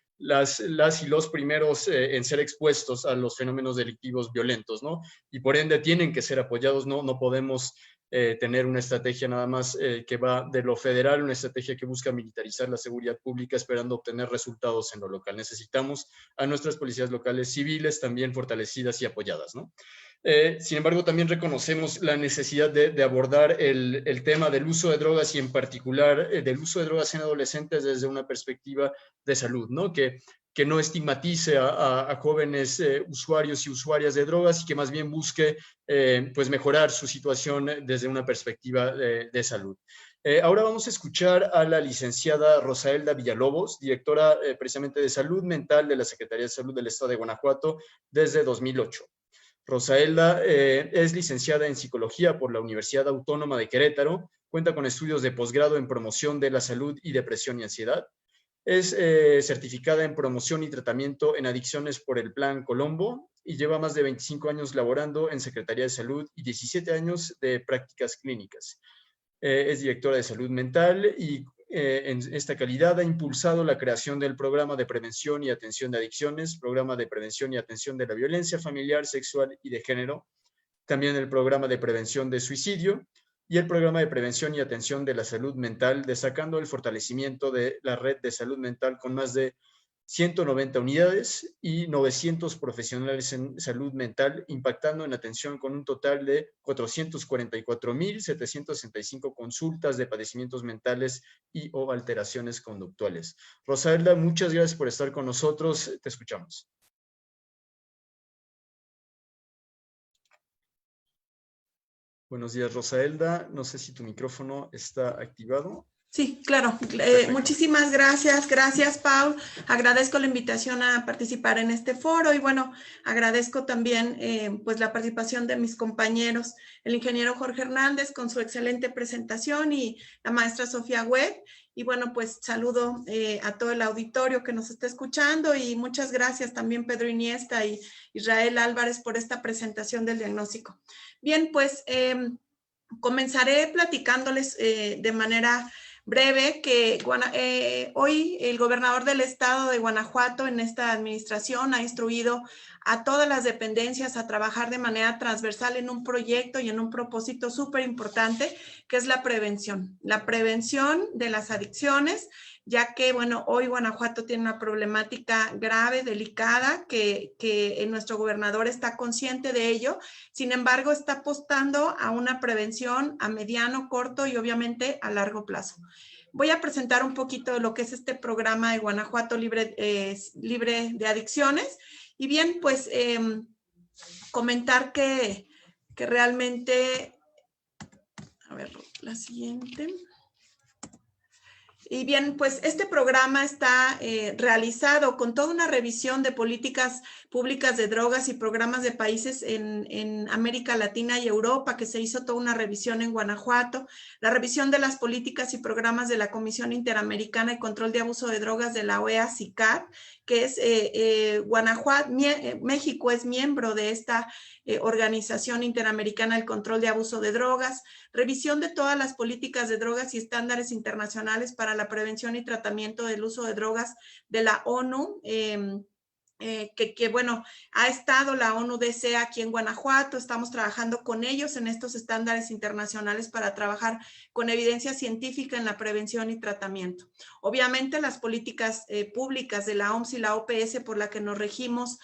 y los primeros en ser expuestos a los fenómenos delictivos violentos, ¿no? Y por ende tienen que ser apoyados, no podemos tener una estrategia nada más que va de lo federal, una estrategia que busca militarizar la seguridad pública esperando obtener resultados en lo local. Necesitamos a nuestras policías locales civiles también fortalecidas y apoyadas, ¿no? Sin embargo, también reconocemos la necesidad de abordar el tema del uso de drogas y en particular del uso de drogas en adolescentes desde una perspectiva de salud, ¿no? Que no estigmatice a jóvenes usuarios y usuarias de drogas y que más bien busque pues mejorar su situación desde una perspectiva de salud. Ahora vamos a escuchar a la licenciada Rosaelda Villalobos, directora precisamente de Salud Mental de la Secretaría de Salud del Estado de Guanajuato desde 2008. Rosaelda es licenciada en Psicología por la Universidad Autónoma de Querétaro, cuenta con estudios de posgrado en Promoción de la Salud y Depresión y Ansiedad. Es certificada en Promoción y Tratamiento en Adicciones por el Plan Colombo y lleva más de 25 años laborando en Secretaría de Salud y 17 años de prácticas clínicas. Es directora de Salud Mental y en esta calidad ha impulsado la creación del Programa de Prevención y Atención de Adicciones, Programa de Prevención y Atención de la Violencia Familiar, Sexual y de Género, también el Programa de Prevención de Suicidio y el Programa de Prevención y Atención de la Salud Mental, destacando el fortalecimiento de la red de salud mental con más de 190 unidades y 900 profesionales en salud mental, impactando en atención con un total de 444,765 consultas de padecimientos mentales y o alteraciones conductuales. Rosaelda, muchas gracias por estar con nosotros. Te escuchamos. Buenos días, Rosaelda. No sé si tu micrófono está activado. Sí, claro. Muchísimas gracias. Gracias, Paul. Agradezco la invitación a participar en este foro y bueno, agradezco también pues la participación de mis compañeros, el ingeniero Jorge Hernández con su excelente presentación y la maestra Sofía Webb. Y bueno, pues saludo a todo el auditorio que nos está escuchando y muchas gracias también Pedro Iniesta y Israel Álvarez por esta presentación del diagnóstico. Bien, pues comenzaré platicándoles de manera breve que hoy el gobernador del estado de Guanajuato en esta administración ha instruido a todas las dependencias a trabajar de manera transversal en un proyecto y en un propósito súper importante que es la prevención de las adicciones, ya que, bueno, hoy Guanajuato tiene una problemática grave, delicada, que nuestro gobernador está consciente de ello. Sin embargo, está apostando a una prevención a mediano, corto y obviamente a largo plazo. Voy a presentar un poquito de lo que es este programa de Guanajuato libre de adicciones. Y bien, pues comentar que realmente, a ver, la siguiente. Y bien, pues este programa está realizado con toda una revisión de políticas públicas de drogas y programas de países en América Latina y Europa, que se hizo toda una revisión en Guanajuato, la revisión de las políticas y programas de la Comisión Interamericana de Control de Abuso de Drogas de la OEA, CICAD, que es Guanajuato, México es miembro de esta Organización Interamericana del Control de Abuso de Drogas, revisión de todas las políticas de drogas y estándares internacionales para para la Prevención y Tratamiento del Uso de Drogas de la ONU, bueno, ha estado la ONU-DC aquí en Guanajuato. Estamos trabajando con ellos en estos estándares internacionales para trabajar con evidencia científica en la prevención y tratamiento. Obviamente las políticas públicas de la OMS y la OPS por la que nos regimos,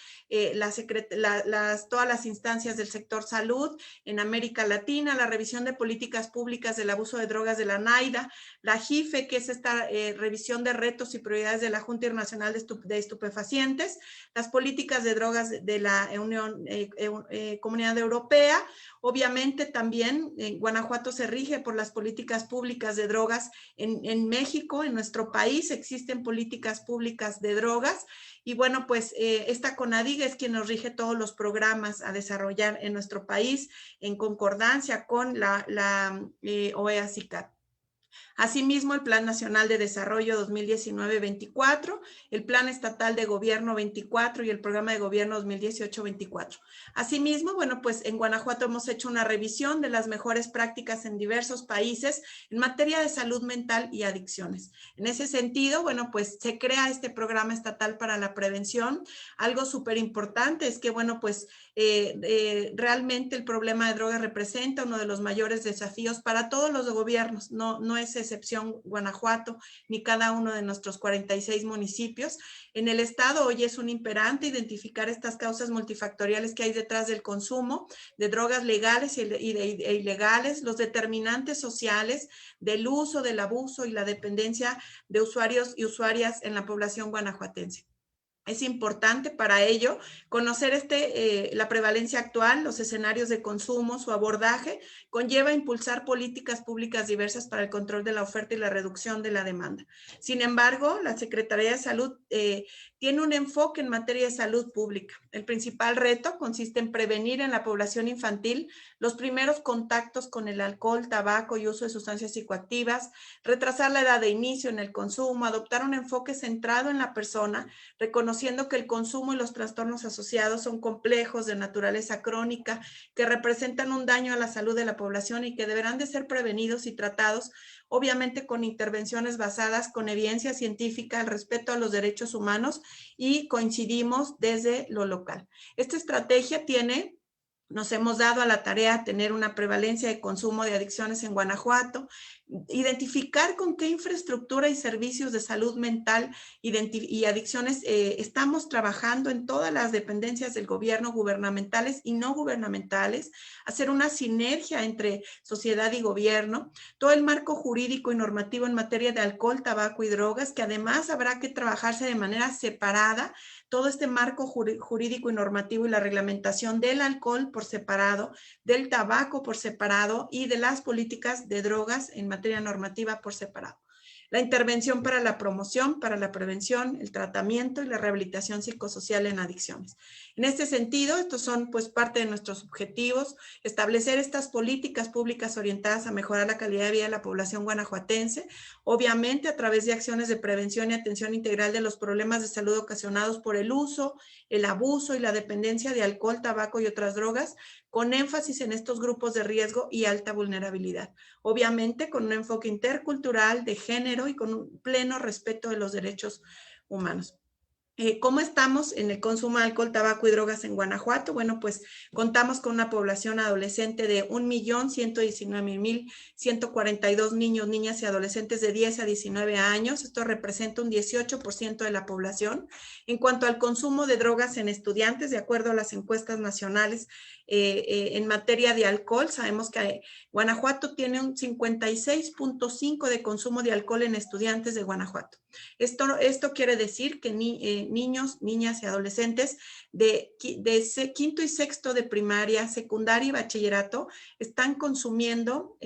todas las instancias del sector salud en América Latina, la revisión de políticas públicas del abuso de drogas de la NAIDA, la JIFE, que es esta revisión de retos y prioridades de la Junta Internacional de Estupefacientes, las políticas de drogas de la Comunidad Europea. Obviamente también Guanajuato se rige por las políticas públicas de drogas en México, en nuestro país existen políticas públicas de drogas y bueno, pues esta CONADIG es quien nos rige todos los programas a desarrollar en nuestro país en concordancia con la OEA-CICAT. Asimismo, el Plan Nacional de Desarrollo 2019-24, el Plan Estatal de Gobierno 24 y el Programa de Gobierno 2018-24. Asimismo, bueno, pues en Guanajuato hemos hecho una revisión de las mejores prácticas en diversos países en materia de salud mental y adicciones. En ese sentido, bueno, pues se crea este Programa Estatal para la Prevención. Algo súper importante es que, bueno, pues realmente el problema de drogas representa uno de los mayores desafíos para todos los gobiernos, no es excepción Guanajuato ni cada uno de nuestros 46 municipios. En el estado hoy es un imperante identificar estas causas multifactoriales que hay detrás del consumo de drogas legales e ilegales, los determinantes sociales del uso, del abuso y la dependencia de usuarios y usuarias en la población guanajuatense. Es importante para ello conocer la prevalencia actual, los escenarios de consumo, su abordaje, conlleva impulsar políticas públicas diversas para el control de la oferta y la reducción de la demanda. Sin embargo, la Secretaría de Salud tiene un enfoque en materia de salud pública. El principal reto consiste en prevenir en la población infantil los primeros contactos con el alcohol, tabaco y uso de sustancias psicoactivas, retrasar la edad de inicio en el consumo, adoptar un enfoque centrado en la persona, reconociendo que el consumo y los trastornos asociados son complejos de naturaleza crónica, que representan un daño a la salud de la población y que deberán de ser prevenidos y tratados, obviamente con intervenciones basadas con evidencia científica, el respeto a los derechos humanos y coincidimos desde lo local. Esta estrategia nos hemos dado a la tarea tener una prevalencia de consumo de adicciones en Guanajuato, identificar con qué infraestructura y servicios de salud mental y adicciones estamos trabajando en todas las dependencias del gobierno, gubernamentales y no gubernamentales, hacer una sinergia entre sociedad y gobierno, todo el marco jurídico y normativo en materia de alcohol, tabaco y drogas, que además habrá que trabajarse de manera separada, todo este marco jurídico y normativo y la reglamentación del alcohol por separado, del tabaco por separado y de las políticas de drogas en materia normativa por separado. La intervención para la promoción, para la prevención, el tratamiento y la rehabilitación psicosocial en adicciones. En este sentido, estos son pues parte de nuestros objetivos, establecer estas políticas públicas orientadas a mejorar la calidad de vida de la población guanajuatense, obviamente a través de acciones de prevención y atención integral de los problemas de salud ocasionados por el uso, el abuso y la dependencia de alcohol, tabaco y otras drogas, con énfasis en estos grupos de riesgo y alta vulnerabilidad. Obviamente con un enfoque intercultural, de género y con un pleno respeto de los derechos humanos. ¿Cómo estamos en el consumo de alcohol, tabaco y drogas en Guanajuato? Bueno, pues contamos con una población adolescente de 1.119.142 niños, niñas y adolescentes de 10 a 19 años. Esto representa un 18% de la población. En cuanto al consumo de drogas en estudiantes, de acuerdo a las encuestas nacionales en materia de alcohol, sabemos que Guanajuato tiene un 56.5% de consumo de alcohol en estudiantes de Guanajuato. Esto quiere decir que niños, niñas y adolescentes de quinto y sexto de primaria, secundaria y bachillerato están consumiendo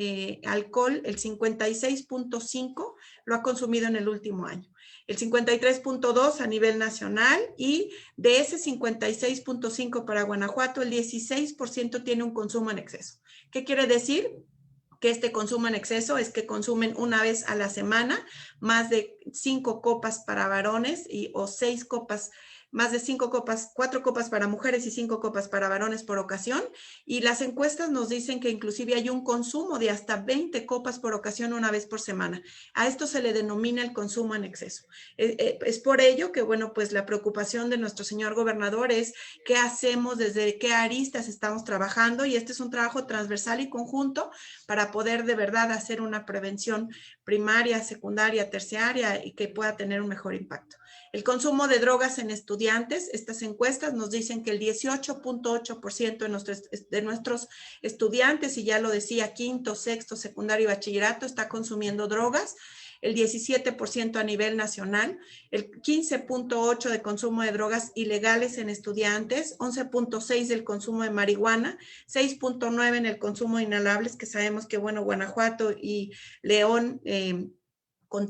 alcohol. El 56.5% lo ha consumido en el último año, el 53.2% a nivel nacional, y de ese 56.5% para Guanajuato, el 16% tiene un consumo en exceso. ¿Qué quiere decir? Que este consumo en exceso es que consumen una vez a la semana más de 5 copas para varones o 6 copas más de 5 copas, 4 copas para mujeres y 5 copas para varones por ocasión. Y las encuestas nos dicen que inclusive hay un consumo de hasta 20 copas por ocasión una vez por semana. A esto se le denomina el consumo en exceso. Es por ello que, bueno, pues la preocupación de nuestro señor gobernador es qué hacemos, desde qué aristas estamos trabajando, y este es un trabajo transversal y conjunto para poder de verdad hacer una prevención primaria, secundaria, terciaria y que pueda tener un mejor impacto. El consumo de drogas en estudiantes, estas encuestas nos dicen que el 18.8% de nuestros estudiantes, y ya lo decía, quinto, sexto, secundario y bachillerato, está consumiendo drogas, el 17% a nivel nacional, el 15.8% de consumo de drogas ilegales en estudiantes, 11.6% del consumo de marihuana, 6.9% en el consumo de inhalables, que sabemos que, bueno, Guanajuato y León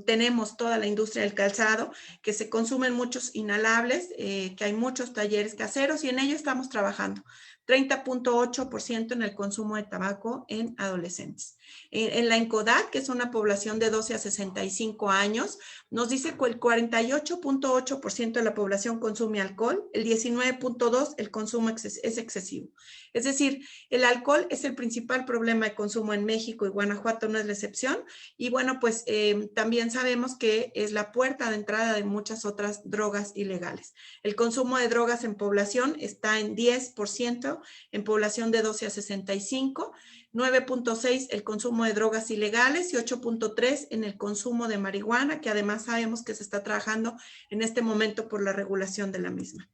tenemos toda la industria del calzado, que se consumen muchos inhalables, que hay muchos talleres caseros y en ello estamos trabajando. 30.8% en el consumo de tabaco en adolescentes. En la ENCODAT, que es una población de 12 a 65 años, nos dice que el 48.8% de la población consume alcohol, el 19.2% el consumo es excesivo. Es decir, el alcohol es el principal problema de consumo en México y Guanajuato no es la excepción. Y bueno, pues también sabemos que es la puerta de entrada de muchas otras drogas ilegales. El consumo de drogas en población está en 10%, en población de 12 a 65, 9.6% el consumo de drogas ilegales y 8.3% en el consumo de marihuana, que además sabemos que se está trabajando en este momento por la regulación de la misma.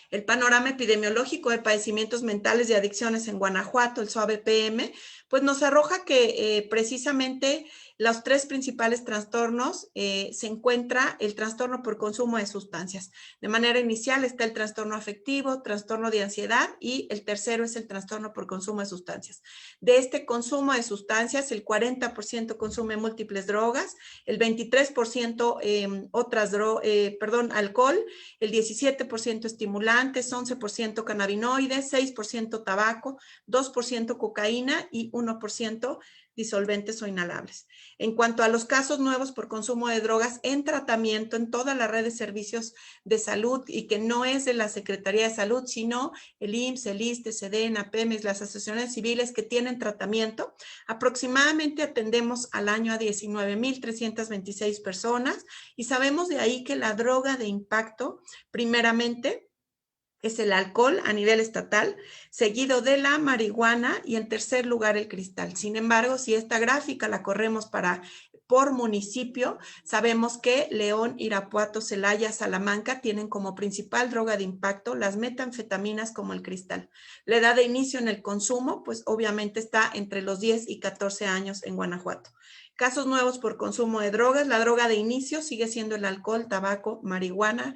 El panorama epidemiológico de padecimientos mentales y adicciones en Guanajuato, el SUABE-PM, pues nos arroja que precisamente los 3 principales trastornos se encuentra el trastorno por consumo de sustancias. De manera inicial está el trastorno afectivo, trastorno de ansiedad y el tercero es el trastorno por consumo de sustancias. De este consumo de sustancias, el 40% consume múltiples drogas, el 23% alcohol, el 17% estimulantes, 11% cannabinoides, 6% tabaco, 2% cocaína y 1% disolventes o inhalables. En cuanto a los casos nuevos por consumo de drogas en tratamiento en toda la red de servicios de salud y que no es de la Secretaría de Salud, sino el IMSS, el ISSSTE, SEDENA, PEMEX, las asociaciones civiles que tienen tratamiento, aproximadamente atendemos al año a 19,326 personas y sabemos de ahí que la droga de impacto, primeramente, es el alcohol a nivel estatal, seguido de la marihuana y en tercer lugar el cristal. Sin embargo, si esta gráfica la corremos por municipio, sabemos que León, Irapuato, Celaya, Salamanca tienen como principal droga de impacto las metanfetaminas como el cristal. La edad de inicio en el consumo, pues obviamente está entre los 10 y 14 años en Guanajuato. Casos nuevos por consumo de drogas, la droga de inicio sigue siendo el alcohol, tabaco, marihuana,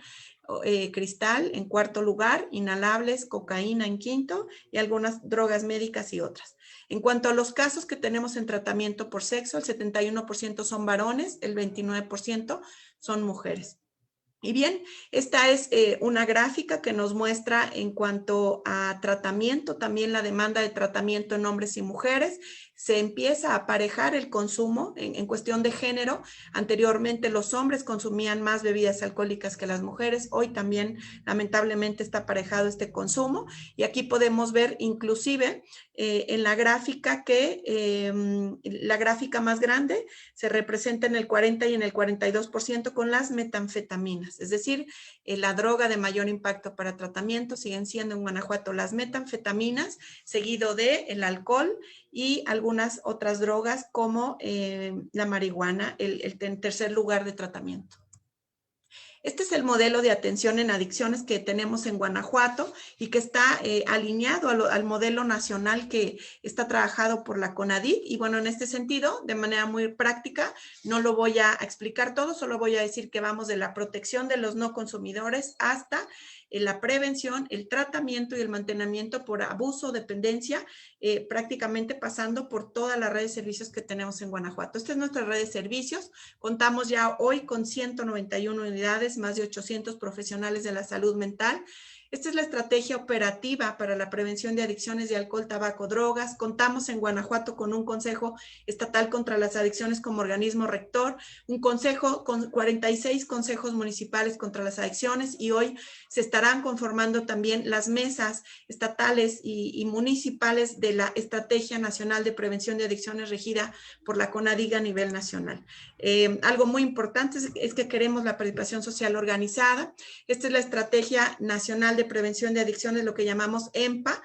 cristal en cuarto lugar, inhalables, cocaína en quinto y algunas drogas médicas y otras. En cuanto a los casos que tenemos en tratamiento por sexo, el 71% son varones, el 29% son mujeres. Y bien, esta es una gráfica que nos muestra en cuanto a tratamiento, también la demanda de tratamiento en hombres y mujeres. Se empieza a aparejar el consumo en cuestión de género. Anteriormente los hombres consumían más bebidas alcohólicas que las mujeres. Hoy también lamentablemente está aparejado este consumo. Y aquí podemos ver inclusive en la gráfica que la gráfica más grande se representa en el 40 y en el 42% con las metanfetaminas. Es decir, la droga de mayor impacto para tratamiento siguen siendo en Guanajuato las metanfetaminas, seguido de el alcohol y algunas otras drogas como la marihuana, el tercer lugar de tratamiento. Este es el modelo de atención en adicciones que tenemos en Guanajuato y que está alineado al modelo nacional que está trabajado por la CONADIT. Y bueno, en este sentido, de manera muy práctica, no lo voy a explicar todo, solo voy a decir que vamos de la protección de los no consumidores hasta la prevención, el tratamiento y el mantenimiento por abuso o dependencia, prácticamente pasando por toda la red de servicios que tenemos en Guanajuato. Esta es nuestra red de servicios. Contamos ya hoy con 191 unidades, más de 800 profesionales de la salud mental, Esta es la estrategia operativa para la prevención de adicciones de alcohol, tabaco, drogas. Contamos en Guanajuato con un Consejo Estatal contra las Adicciones como organismo rector, un consejo con 46 consejos municipales contra las adicciones, y hoy se estarán conformando también las mesas estatales y municipales de la Estrategia Nacional de Prevención de Adicciones regida por la CONADIG a nivel nacional. Algo muy importante es que queremos la participación social organizada. Esta es la Estrategia Nacional de Prevención de Adicciones, lo que llamamos EMPA.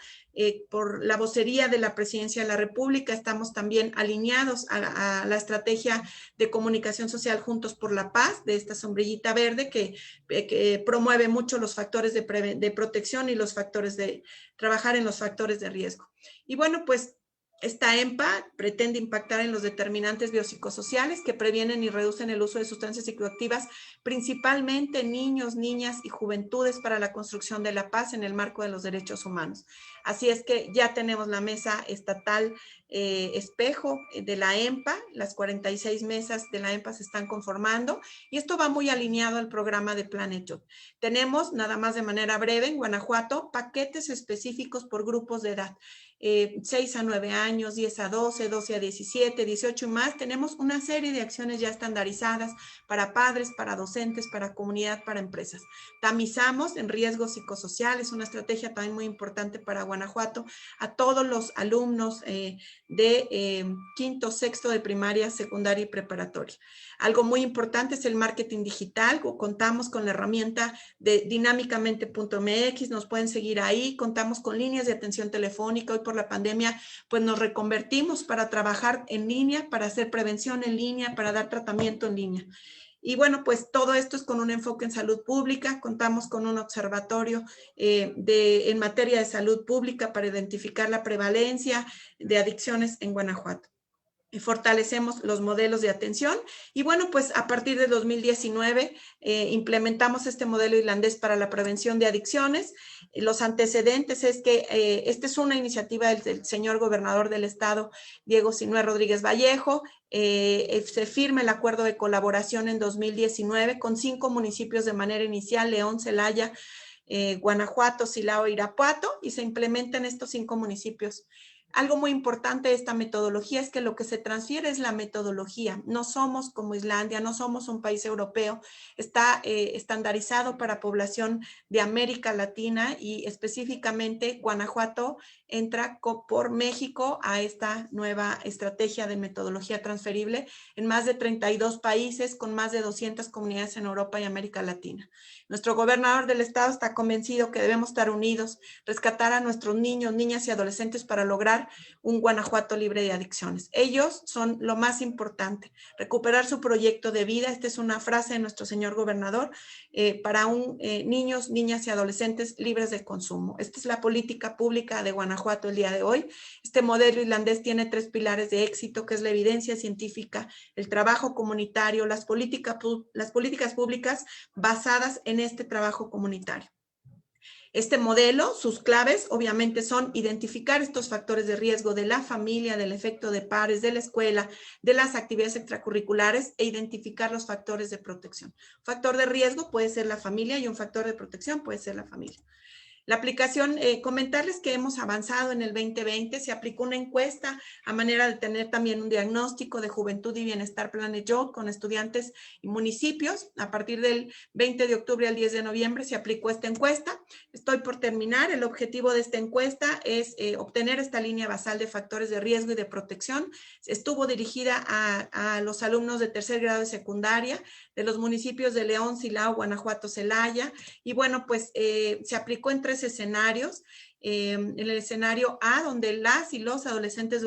Por la vocería de la Presidencia de la República estamos también alineados a la estrategia de comunicación social Juntos por la Paz, de esta sombrillita verde que promueve mucho los factores de protección y los factores de trabajar en los factores de riesgo. Y bueno, pues esta EMPA pretende impactar en los determinantes biopsicosociales que previenen y reducen el uso de sustancias psicoactivas, principalmente en niños, niñas y juventudes, para la construcción de la paz en el marco de los derechos humanos. Así es que ya tenemos la mesa estatal espejo de la EMPA, las 46 mesas de la EMPA se están conformando, y esto va muy alineado al programa de Planet Youth. Tenemos, nada más de manera breve, en Guanajuato, paquetes específicos por grupos de edad. 6 a 9 años, 10 a 12, 12 a 17, 18 y más. Tenemos una serie de acciones ya estandarizadas para padres, para docentes, para comunidad, para empresas. Tamizamos en riesgos psicosociales, una estrategia también muy importante para Guanajuato, a todos los alumnos de quinto, sexto de primaria, secundaria y preparatoria. Algo muy importante es el marketing digital. Contamos con la herramienta de dinámicamente.mx, nos pueden seguir ahí. Contamos con líneas de atención telefónica. Hoy por la pandemia, pues nos reconvertimos para trabajar en línea, para hacer prevención en línea, para dar tratamiento en línea. Y bueno, pues todo esto es con un enfoque en salud pública. Contamos con un observatorio en materia de salud pública para identificar la prevalencia de adicciones en Guanajuato. Y fortalecemos los modelos de atención. Y bueno, pues a partir de 2019 implementamos este modelo irlandés para la prevención de adicciones. Los antecedentes es que esta es una iniciativa del señor gobernador del estado, Diego Sinué Rodríguez Vallejo. Se firma el acuerdo de colaboración en 2019 con 5 municipios de manera inicial: León, Celaya, Guanajuato, Silao e Irapuato, y se implementan estos 5 municipios. Algo muy importante de esta metodología es que lo que se transfiere es la metodología. No somos como Islandia, no somos un país europeo. Está estandarizado para población de América Latina, y específicamente Guanajuato entra por México a esta nueva estrategia de metodología transferible en más de 32 países, con más de 200 comunidades en Europa y América Latina. Nuestro gobernador del estado está convencido que debemos estar unidos, rescatar a nuestros niños, niñas y adolescentes para lograr un Guanajuato libre de adicciones. Ellos son lo más importante, recuperar su proyecto de vida. Esta es una frase de nuestro señor gobernador, para niños, niñas y adolescentes libres de consumo. Esta es la política pública de Guanajuato el día de hoy. Este modelo irlandés tiene 3 pilares de éxito, que es la evidencia científica, el trabajo comunitario, las políticas públicas basadas en este trabajo comunitario. Este modelo, sus claves obviamente son identificar estos factores de riesgo de la familia, del efecto de pares, de la escuela, de las actividades extracurriculares, e identificar los factores de protección. Un factor de riesgo puede ser la familia y un factor de protección puede ser la familia. La aplicación, comentarles que hemos avanzado en el 2020, se aplicó una encuesta a manera de tener también un diagnóstico de juventud y bienestar Planet Youth con estudiantes y municipios. A partir del 20 de octubre al 10 de noviembre se aplicó esta encuesta. Estoy por terminar. El objetivo de esta encuesta es obtener esta línea basal de factores de riesgo y de protección. Estuvo dirigida a los alumnos de tercer grado de secundaria de los municipios de León, Silao, Guanajuato, Celaya. Y bueno, pues se aplicó en 3 escenarios. En el escenario A, donde las y los adolescentes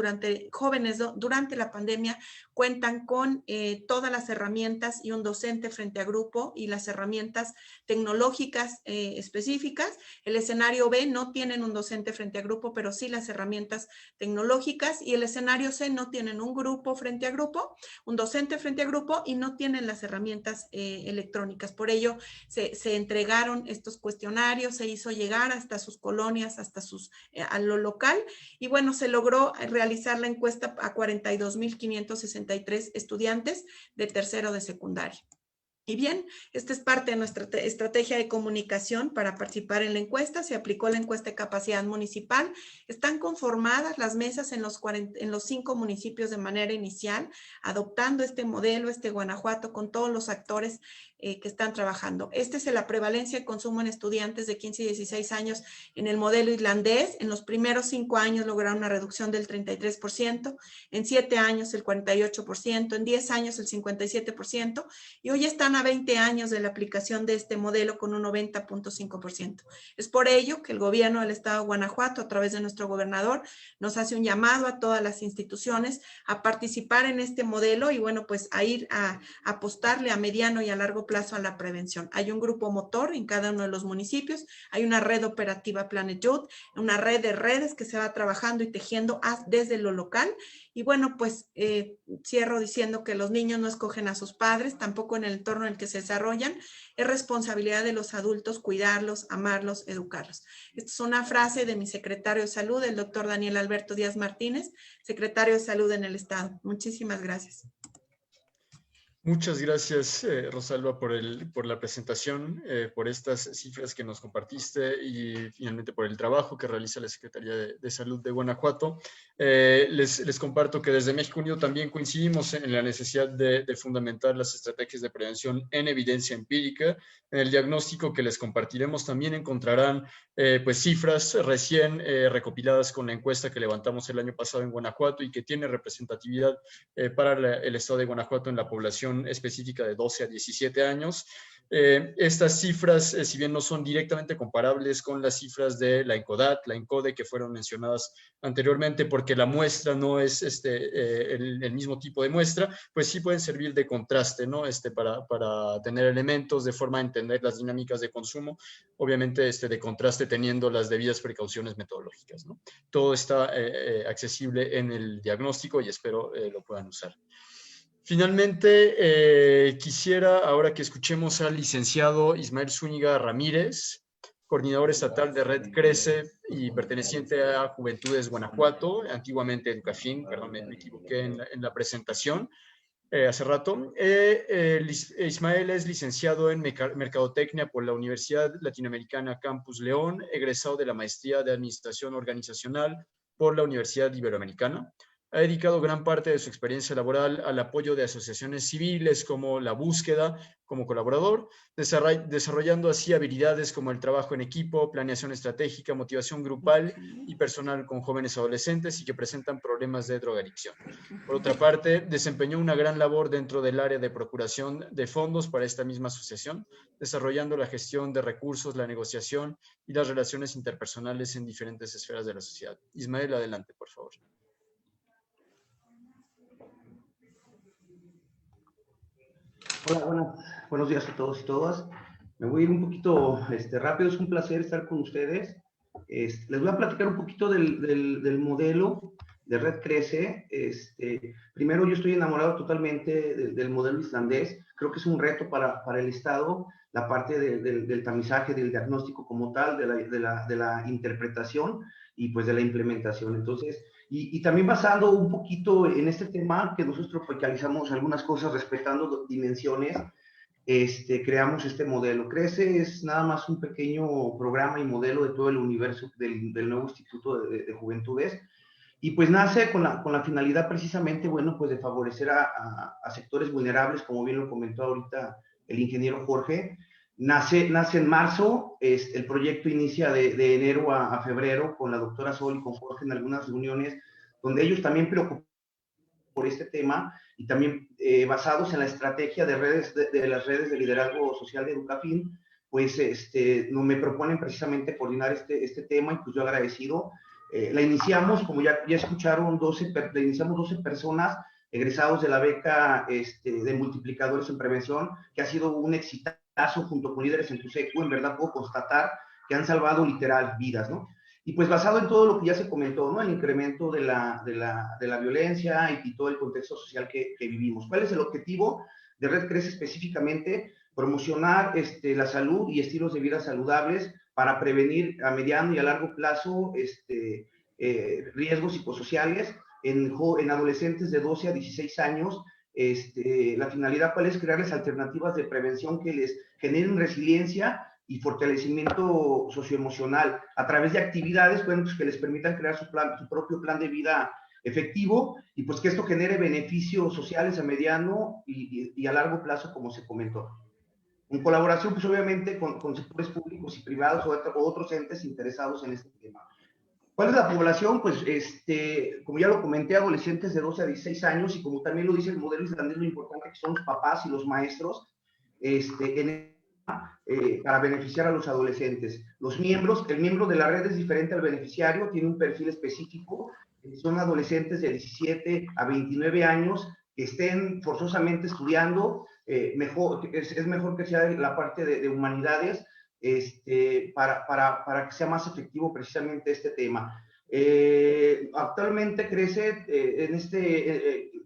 jóvenes durante la pandemia cuentan con todas las herramientas y un docente frente a grupo y las herramientas tecnológicas específicas. El escenario B, no tienen un docente frente a grupo, pero sí las herramientas tecnológicas. Y el escenario C, no tienen un grupo frente a grupo, un docente frente a grupo, y no tienen las herramientas electrónicas. Por ello, se entregaron estos cuestionarios, se hizo llegar hasta sus colonias, hasta a lo local, y bueno, se logró realizar la encuesta a 42,563 estudiantes de tercero de secundaria. Y bien, esta es parte de nuestra estrategia de comunicación para participar en la encuesta. Se aplicó la encuesta de capacidad municipal. Están conformadas las mesas en los 5 municipios de manera inicial, adoptando este modelo, Guanajuato, con todos los actores que están trabajando. Este es la prevalencia de consumo en estudiantes de 15 y 16 años en el modelo islandés. En los primeros 5 años lograron una reducción del 33%, en 7 años el 48%, en 10 años el 57%, y hoy están a 20 años de la aplicación de este modelo con un 90.5%. Es por ello que el gobierno del estado de Guanajuato, a través de nuestro gobernador, nos hace un llamado a todas las instituciones a participar en este modelo y bueno, pues a ir a apostarle a mediano y a largo plazo a la prevención. Hay un grupo motor en cada uno de los municipios, hay una red operativa Planet Youth, una red de redes que se va trabajando y tejiendo desde lo local. Y bueno, pues cierro diciendo que los niños no escogen a sus padres, tampoco en el entorno en el que se desarrollan. Es responsabilidad de los adultos cuidarlos, amarlos, educarlos. Esta es una frase de mi secretario de Salud, el doctor Daniel Alberto Díaz Martínez, secretario de Salud en el Estado. Muchísimas gracias. Muchas gracias, Rosalba, por la presentación, por estas cifras que nos compartiste y finalmente por el trabajo que realiza la Secretaría de Salud de Guanajuato. Les comparto que desde México Unido también coincidimos en la necesidad de fundamentar las estrategias de prevención en evidencia empírica. En el diagnóstico que les compartiremos también encontrarán pues cifras recién recopiladas con la encuesta que levantamos el año pasado en Guanajuato y que tiene representatividad para el estado de Guanajuato en la población específica de 12 a 17 años. Estas cifras, si bien no son directamente comparables con las cifras de la ENCODAT, la ENCODE, que fueron mencionadas anteriormente, porque la muestra no es el mismo tipo de muestra, pues sí pueden servir de contraste, ¿no? Para tener elementos de forma de entender las dinámicas de consumo, obviamente de contraste teniendo las debidas precauciones metodológicas, ¿no? Todo está accesible en el diagnóstico y espero lo puedan usar. Finalmente, quisiera ahora que escuchemos al licenciado Ismael Zúñiga Ramírez, coordinador estatal de Red Crece y perteneciente a Juventudes Guanajuato, antiguamente Educafin, perdón, me equivoqué en la presentación hace rato. Ismael es licenciado en Mercadotecnia por la Universidad Latinoamericana Campus León, egresado de la Maestría de Administración Organizacional por la Universidad Iberoamericana. Ha dedicado gran parte de su experiencia laboral al apoyo de asociaciones civiles como La Búsqueda, como colaborador, desarrollando así habilidades como el trabajo en equipo, planeación estratégica, motivación grupal y personal con jóvenes adolescentes y que presentan problemas de drogadicción. Por otra parte, desempeñó una gran labor dentro del área de procuración de fondos para esta misma asociación, desarrollando la gestión de recursos, la negociación y las relaciones interpersonales en diferentes esferas de la sociedad. Ismael, adelante, por favor. Hola, buenos días a todos y todas. Me voy a ir un poquito rápido, es un placer estar con ustedes. Les voy a platicar un poquito del modelo de Red Crece. Primero, yo estoy enamorado totalmente del modelo islandés. Creo que es un reto para el Estado, la parte del tamizaje, del diagnóstico como tal, de la interpretación y pues de la implementación. Entonces, y también basando un poquito en este tema que nosotros tropicalizamos algunas cosas respetando dimensiones, creamos este modelo. Crece es nada más un pequeño programa y modelo de todo el universo del nuevo Instituto de Juventudes, y pues nace con la finalidad precisamente, bueno, pues de favorecer a sectores vulnerables, como bien lo comentó ahorita el ingeniero Jorge. Nace en marzo, el proyecto inicia de enero a febrero con la doctora Sol y con Jorge en algunas reuniones, donde ellos también preocupan por este tema y también basados en la estrategia de las redes de liderazgo social de Educafin, pues no me proponen precisamente coordinar este tema y pues yo agradecido. La iniciamos, como ya escucharon, iniciamos 12 personas egresados de la beca de multiplicadores en prevención, que ha sido un exitazo junto con líderes en TUSECU. En verdad puedo constatar que han salvado literal vidas, ¿no? Y pues basado en todo lo que ya se comentó, ¿no? El incremento de la violencia y todo el contexto social que vivimos. ¿Cuál es el objetivo de Red Crece específicamente? Promocionar la salud y estilos de vida saludables para prevenir a mediano y a largo plazo riesgos psicosociales en adolescentes de 12 a 16 años La finalidad, ¿cuál es? Crearles alternativas de prevención que les generen resiliencia y fortalecimiento socioemocional a través de actividades, bueno, pues que les permitan crear su propio plan de vida efectivo y pues que esto genere beneficios sociales a mediano y a largo plazo, como se comentó. En colaboración, pues obviamente, con sectores públicos y privados o otros entes interesados en este tema. ¿Cuál es la población? Pues, como ya lo comenté, adolescentes de 12 a 16 años, y como también lo dice el modelo islandés, lo importante que son los papás y los maestros, para beneficiar a los adolescentes. Los miembros, el miembro de la red es diferente al beneficiario, tiene un perfil específico, son adolescentes de 17 a 29 años que estén forzosamente estudiando, es mejor que sea la parte de humanidades, para que sea más efectivo precisamente este tema. Actualmente crece,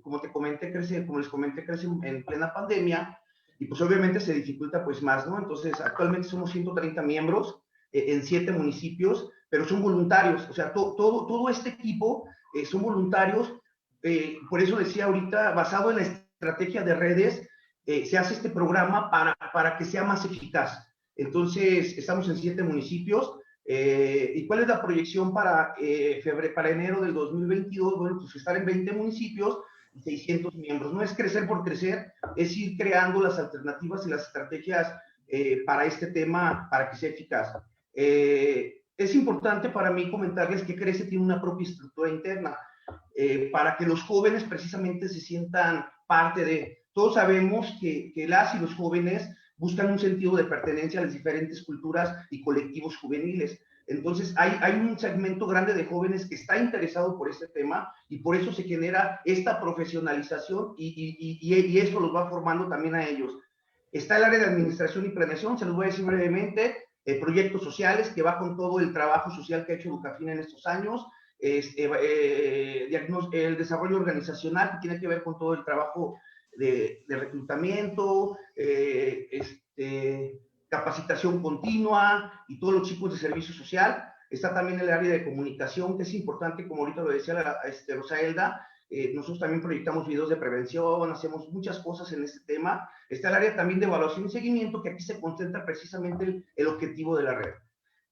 como les comenté, crece en plena pandemia, y pues obviamente se dificulta pues más, ¿no? Entonces, actualmente somos 130 miembros en 7 municipios, pero son voluntarios, o sea, todo este equipo son voluntarios, por eso decía ahorita, basado en la estrategia de redes, se hace este programa para que sea más eficaz. Entonces, estamos en 7 municipios. ¿Y cuál es la proyección para enero del 2022? Bueno, pues estar en 20 municipios y 600 miembros. No es crecer por crecer, es ir creando las alternativas y las estrategias para este tema, para que sea eficaz. Es importante para mí comentarles que Crece tiene una propia estructura interna, para que los jóvenes precisamente se sientan parte de. Todos sabemos que las y los jóvenes buscan un sentido de pertenencia a las diferentes culturas y colectivos juveniles. Entonces, hay un segmento grande de jóvenes que está interesado por este tema y por eso se genera esta profesionalización y esto los va formando también a ellos. Está el área de administración y planeación, se los voy a decir brevemente, proyectos sociales, que va con todo el trabajo social que ha hecho Educafin en estos años, el desarrollo organizacional, que tiene que ver con todo el trabajo de reclutamiento, capacitación continua y todos los tipos de servicio social. Está también el área de comunicación, que es importante, como ahorita lo decía Rosaelda, nosotros también proyectamos videos de prevención, hacemos muchas cosas en este tema. Está el área también de evaluación y seguimiento, que aquí se concentra precisamente el objetivo de la red.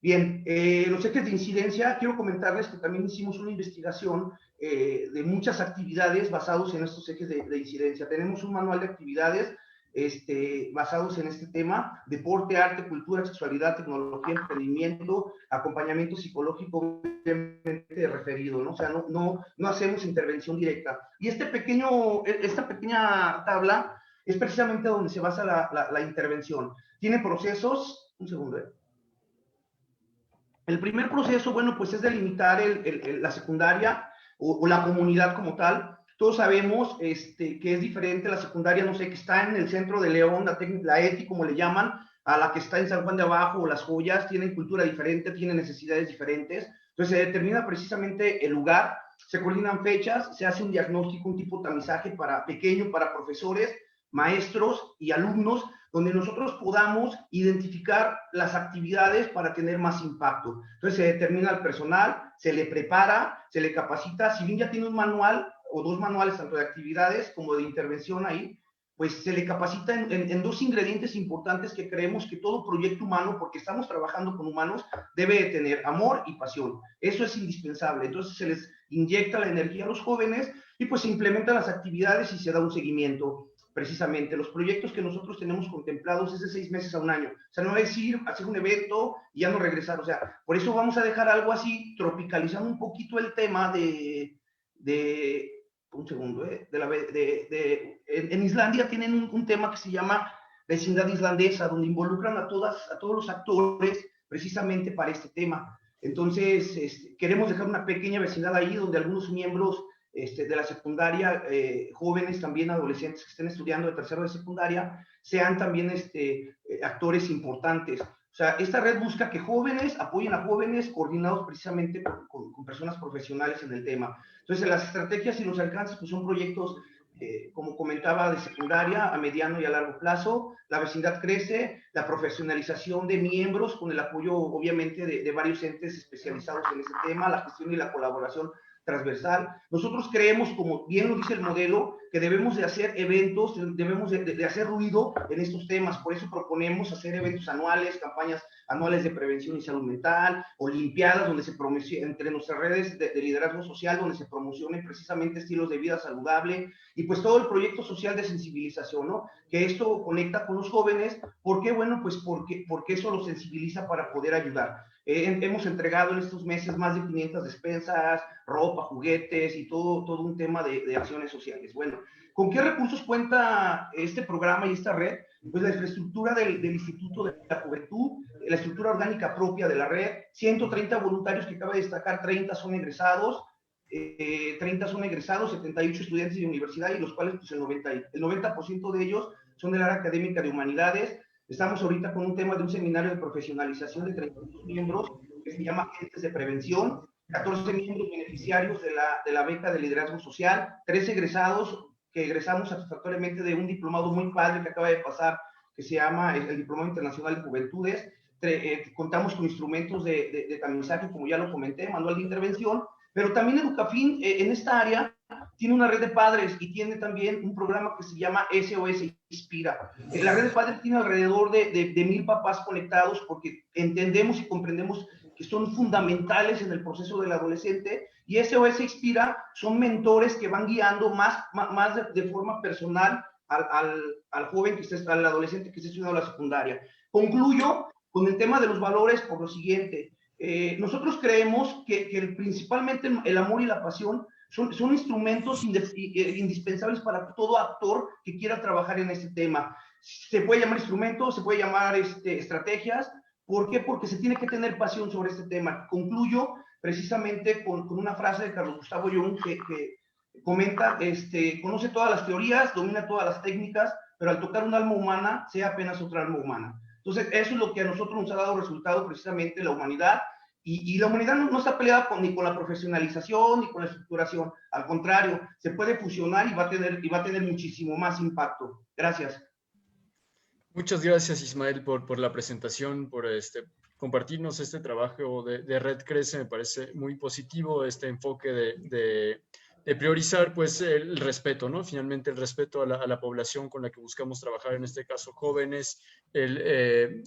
Bien, los ejes de incidencia, quiero comentarles que también hicimos una investigación de muchas actividades basados en estos ejes de incidencia. Tenemos un manual de actividades basados en este tema: deporte, arte, cultura, sexualidad, tecnología, emprendimiento, acompañamiento psicológico, obviamente referido, ¿no? O sea, no hacemos intervención directa. Y esta pequeña tabla es precisamente donde se basa la intervención. Tiene procesos, un segundo, El primer proceso, bueno, pues es delimitar la secundaria o la comunidad como tal. Todos sabemos que es diferente la secundaria, no sé, que está en el centro de León, la ETI, como le llaman, a la que está en San Juan de Abajo o Las Joyas. Tienen cultura diferente, tienen necesidades diferentes. Entonces se determina precisamente el lugar, se coordinan fechas, se hace un diagnóstico, un tipo de tamizaje para profesores, maestros y alumnos, donde nosotros podamos identificar las actividades para tener más impacto. Entonces se determina el personal, se le prepara, se le capacita. Si bien ya tiene un manual o 2 manuales, tanto de actividades como de intervención ahí, pues se le capacita en 2 ingredientes importantes que creemos que todo proyecto humano, porque estamos trabajando con humanos, debe de tener: amor y pasión. Eso es indispensable. Entonces se les inyecta la energía a los jóvenes y pues se implementan las actividades y se da un seguimiento. Precisamente, los proyectos que nosotros tenemos contemplados es de 6 meses a 1 año. O sea, no es ir a hacer un evento y ya no regresar. O sea, por eso vamos a dejar algo así, tropicalizando un poquito el tema un segundo, en Islandia tienen un tema que se llama vecindad islandesa, donde involucran a todos los actores precisamente para este tema. Entonces, queremos dejar una pequeña vecindad ahí, donde algunos miembros de la secundaria, jóvenes también, adolescentes que estén estudiando de tercero de secundaria, sean también actores importantes. O sea, esta red busca que jóvenes apoyen a jóvenes, coordinados precisamente con personas profesionales en el tema. Entonces, las estrategias y los alcances pues son proyectos, como comentaba, de secundaria a mediano y a largo plazo. La vecindad crece, la profesionalización de miembros con el apoyo, obviamente, de varios entes especializados en ese tema, la gestión y la colaboración transversal. Nosotros creemos, como bien lo dice el modelo, que debemos de hacer eventos, debemos de hacer ruido en estos temas. Por eso proponemos hacer eventos anuales, campañas anuales de prevención y salud mental, olimpiadas donde se promocione, entre nuestras redes de liderazgo social, donde se promocionen precisamente estilos de vida saludable, y pues todo el proyecto social de sensibilización, ¿no? Que esto conecta con los jóvenes. ¿Por qué? Bueno, pues porque eso los sensibiliza para poder ayudar. Hemos entregado en estos meses más de 500 despensas, ropa, juguetes y todo un tema de acciones sociales. Bueno, ¿con qué recursos cuenta este programa y esta red? Pues la infraestructura del Instituto de la Juventud, la estructura orgánica propia de la red, 130 voluntarios que cabe destacar, 30 son egresados, 78 estudiantes de universidad, y los cuales pues el 90% de ellos son del área académica de humanidades. Estamos ahorita con un tema de un seminario de profesionalización de 32 miembros que se llama Agentes de Prevención, 14 miembros beneficiarios de la beca de liderazgo social, 3 egresados que egresamos satisfactoriamente de un diplomado muy padre que acaba de pasar, que se llama el Diplomado Internacional de Juventudes. Contamos con instrumentos de tamizaje, como ya lo comenté, manual de intervención, pero también Educafin en esta área tiene una red de padres y tiene también un programa que se llama SOS Inspira. La red de padres tiene alrededor de 1,000 papás conectados, porque entendemos y comprendemos que son fundamentales en el proceso del adolescente, y SOS Inspira son mentores que van guiando más de forma personal al joven, al adolescente que está estudiando la secundaria. Concluyo con el tema de los valores por lo siguiente. Nosotros creemos que principalmente el amor y la pasión son instrumentos indispensables para todo actor que quiera trabajar en este tema. Se puede llamar instrumentos, se puede llamar estrategias. ¿Por qué? Porque se tiene que tener pasión sobre este tema. Concluyo precisamente con una frase de Carlos Gustavo Jung que comenta, conoce todas las teorías, domina todas las técnicas, pero al tocar un alma humana, sea apenas otra alma humana. Entonces, eso es lo que a nosotros nos ha dado resultado, precisamente la humanidad, y la humanidad no está peleada ni con la profesionalización ni con la estructuración. Al contrario, se puede fusionar y va a tener muchísimo más impacto. Gracias. Muchas gracias, Ismael, por la presentación, por compartirnos este trabajo de Red Crece. Me parece muy positivo este enfoque de priorizar pues el respeto, ¿no? Finalmente el respeto a la población con la que buscamos trabajar, en este caso jóvenes,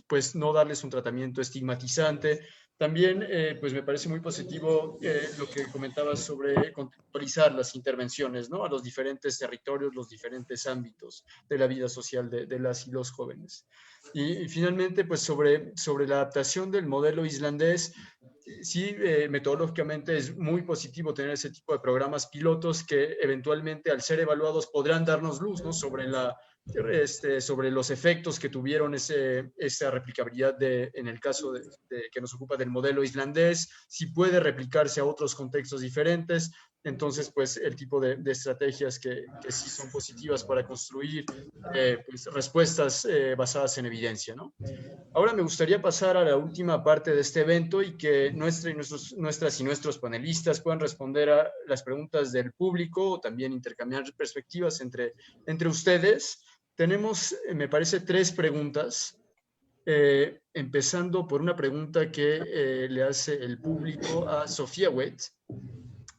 pues no darles un tratamiento estigmatizante. También pues me parece muy positivo lo que comentabas sobre contextualizar las intervenciones, ¿no? A los diferentes territorios, los diferentes ámbitos de la vida social de las y los jóvenes. Y finalmente pues sobre la adaptación del modelo islandés, sí, metodológicamente es muy positivo tener ese tipo de programas pilotos que eventualmente, al ser evaluados, podrán darnos luz, ¿no? sobre los efectos que tuvieron esa replicabilidad en el caso que nos ocupa del modelo islandés, si puede replicarse a otros contextos diferentes. Entonces, pues el tipo de estrategias que sí son positivas para construir pues, respuestas basadas en evidencia, ¿no? Ahora me gustaría pasar a la última parte de este evento y que nuestras y nuestros panelistas puedan responder a las preguntas del público o también intercambiar perspectivas entre ustedes. Tenemos, me parece, 3 preguntas, empezando por una pregunta que le hace el público a Sofía Wett.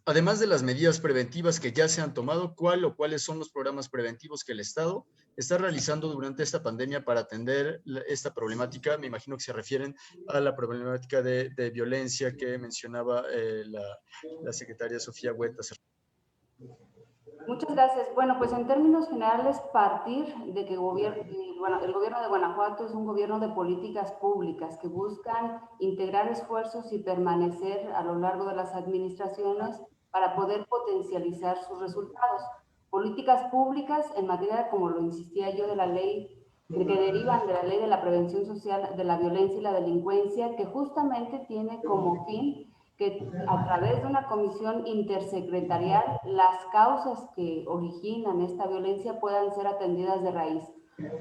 Además de las medidas preventivas que ya se han tomado, ¿cuáles son los programas preventivos que el Estado está realizando durante esta pandemia para atender esta problemática? Me imagino que se refieren a la problemática de violencia que mencionaba la secretaria Sofía Wett. Muchas gracias. Bueno, pues en términos generales, partir de que el gobierno de Guanajuato es un gobierno de políticas públicas que buscan integrar esfuerzos y permanecer a lo largo de las administraciones para poder potencializar sus resultados. Políticas públicas en materia, como lo insistía yo, de la ley, que derivan de la ley de la prevención social de la violencia y la delincuencia, que justamente tiene como fin que a través de una comisión intersecretarial las causas que originan esta violencia puedan ser atendidas de raíz.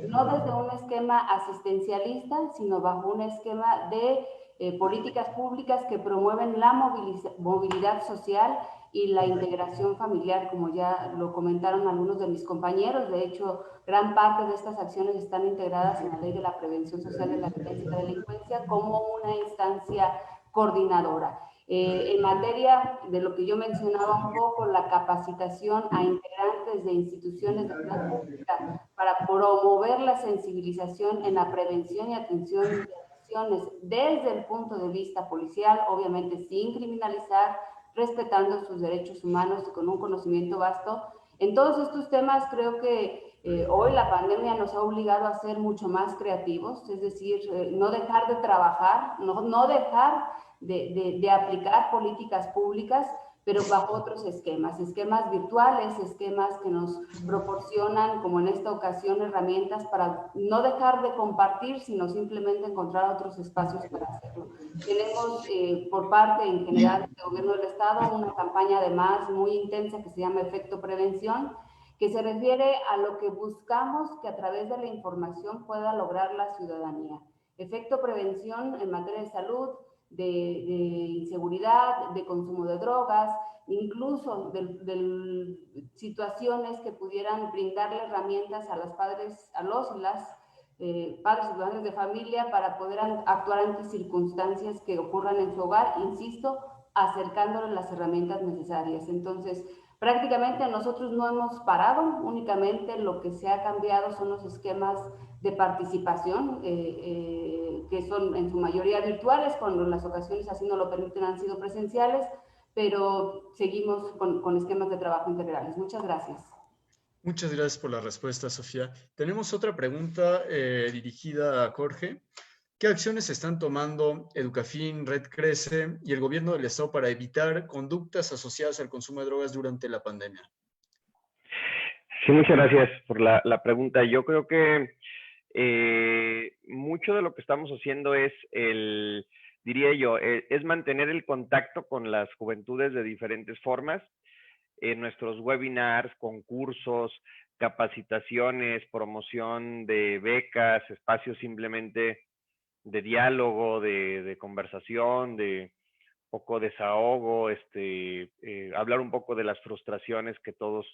No desde un esquema asistencialista, sino bajo un esquema de políticas públicas que promueven la movilidad social y la integración familiar, como ya lo comentaron algunos de mis compañeros. De hecho, gran parte de estas acciones están integradas en la Ley de la Prevención Social de la Violencia y la Delincuencia como una instancia coordinadora. En materia de lo que yo mencionaba un poco, la capacitación a integrantes de instituciones de clase pública para promover la sensibilización en la prevención y atención de acciones desde el punto de vista policial, obviamente sin criminalizar, respetando sus derechos humanos y con un conocimiento vasto. En todos estos temas creo que hoy la pandemia nos ha obligado a ser mucho más creativos, es decir, no dejar de trabajar, no dejar de aplicar políticas públicas, pero bajo otros esquemas virtuales, esquemas que nos proporcionan, como en esta ocasión, herramientas para no dejar de compartir, sino simplemente encontrar otros espacios para hacerlo. Tenemos por parte en general del Gobierno del Estado una campaña además muy intensa que se llama Efecto Prevención, que se refiere a lo que buscamos que a través de la información pueda lograr la ciudadanía. Efecto Prevención en materia de salud, de inseguridad, de consumo de drogas, incluso de situaciones que pudieran brindarle herramientas a los padres, a los y las padres y madres de familia para poder actuar ante circunstancias que ocurran en su hogar, insisto, acercándoles las herramientas necesarias. Entonces, prácticamente nosotros no hemos parado, únicamente lo que se ha cambiado son los esquemas de participación, que son en su mayoría virtuales, cuando en las ocasiones así no lo permiten han sido presenciales, pero seguimos con esquemas de trabajo integrales. Muchas gracias. Muchas gracias por la respuesta, Sofía. Tenemos otra pregunta dirigida a Jorge. ¿Qué acciones están tomando Educafin, Red Crece y el gobierno del Estado para evitar conductas asociadas al consumo de drogas durante la pandemia? Sí, muchas gracias por la pregunta. Yo creo que mucho de lo que estamos haciendo es diría yo, es mantener el contacto con las juventudes de diferentes formas. Nuestros webinars, concursos, capacitaciones, promoción de becas, espacios simplemente de diálogo, de conversación, de poco desahogo, hablar un poco de las frustraciones que todos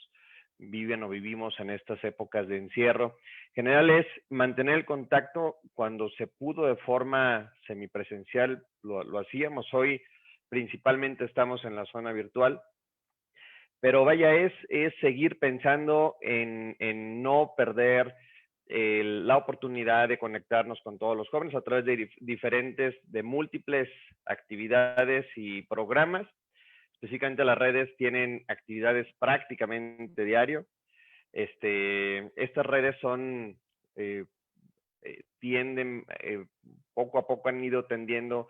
viven o vivimos en estas épocas de encierro. En general es mantener el contacto. Cuando se pudo de forma semipresencial, lo hacíamos. Hoy principalmente estamos en la zona virtual. Pero vaya, es seguir pensando en no perder la oportunidad de conectarnos con todos los jóvenes a través de múltiples actividades y programas. Específicamente las redes tienen actividades prácticamente diario. Estas redes son, poco a poco han ido tendiendo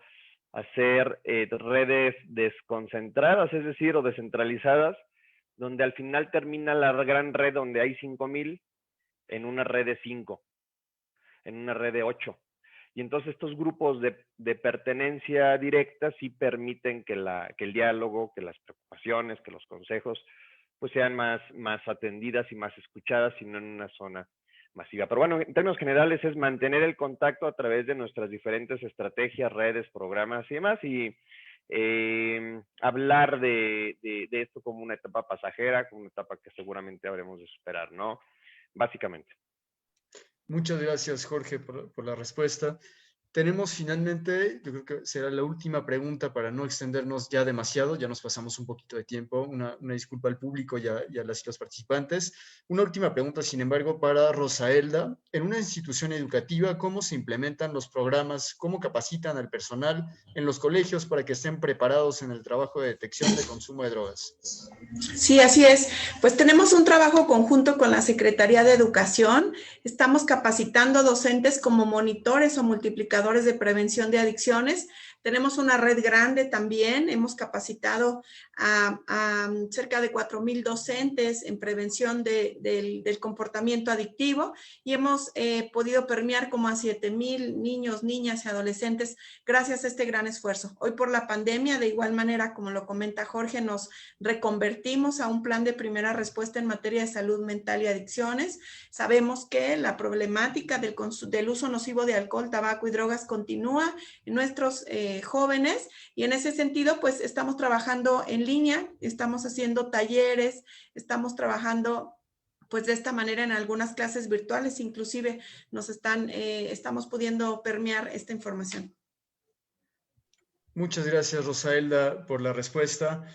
a ser redes desconcentradas, es decir, o descentralizadas, donde al final termina la gran red donde hay 5,000 en una red de 5, en una red de 8. Y entonces estos grupos de pertenencia directa sí permiten que el diálogo, que las preocupaciones, que los consejos, pues sean más atendidas y más escuchadas, y no en una zona masiva. Pero bueno, en términos generales es mantener el contacto a través de nuestras diferentes estrategias, redes, programas y demás, y hablar de esto como una etapa pasajera, como una etapa que seguramente habremos de superar, ¿no? Básicamente. Muchas gracias, Jorge, por la respuesta. Tenemos finalmente, yo creo que será la última pregunta para no extendernos ya demasiado, ya nos pasamos un poquito de tiempo, una disculpa al público y a los participantes. Una última pregunta, sin embargo, para Rosaelda. En una institución educativa, ¿cómo se implementan los programas? ¿Cómo capacitan al personal en los colegios para que estén preparados en el trabajo de detección de consumo de drogas? Sí, así es. Pues tenemos un trabajo conjunto con la Secretaría de Educación. Estamos capacitando docentes como monitores o multiplicadores de prevención de adicciones. Tenemos una red grande también. Hemos capacitado a cerca de 4,000 docentes en prevención del comportamiento adictivo y hemos podido permear como a 7,000 niños, niñas y adolescentes gracias a este gran esfuerzo. Hoy por la pandemia, de igual manera, como lo comenta Jorge, nos reconvertimos a un plan de primera respuesta en materia de salud mental y adicciones. Sabemos que la problemática del uso nocivo de alcohol, tabaco y drogas continúa en nuestros jóvenes, y en ese sentido pues estamos trabajando en línea, estamos haciendo talleres, estamos trabajando pues de esta manera en algunas clases virtuales, inclusive estamos pudiendo permear esta información. Muchas gracias, Rosaelda, por la respuesta.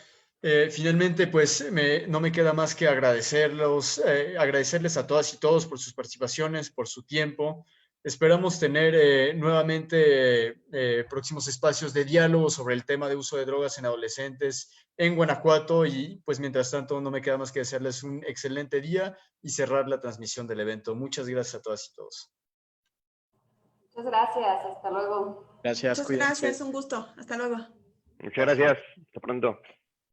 Finalmente, pues no me queda más que agradecerles a todas y todos por sus participaciones, por su tiempo. Esperamos tener nuevamente próximos espacios de diálogo sobre el tema de uso de drogas en adolescentes en Guanajuato y pues mientras tanto no me queda más que desearles un excelente día y cerrar la transmisión del evento. Muchas gracias a todas y todos. Muchas gracias, hasta luego. Gracias, Muchas cuídense. gracias, un gusto. Hasta luego. Muchas gracias. Hasta pronto.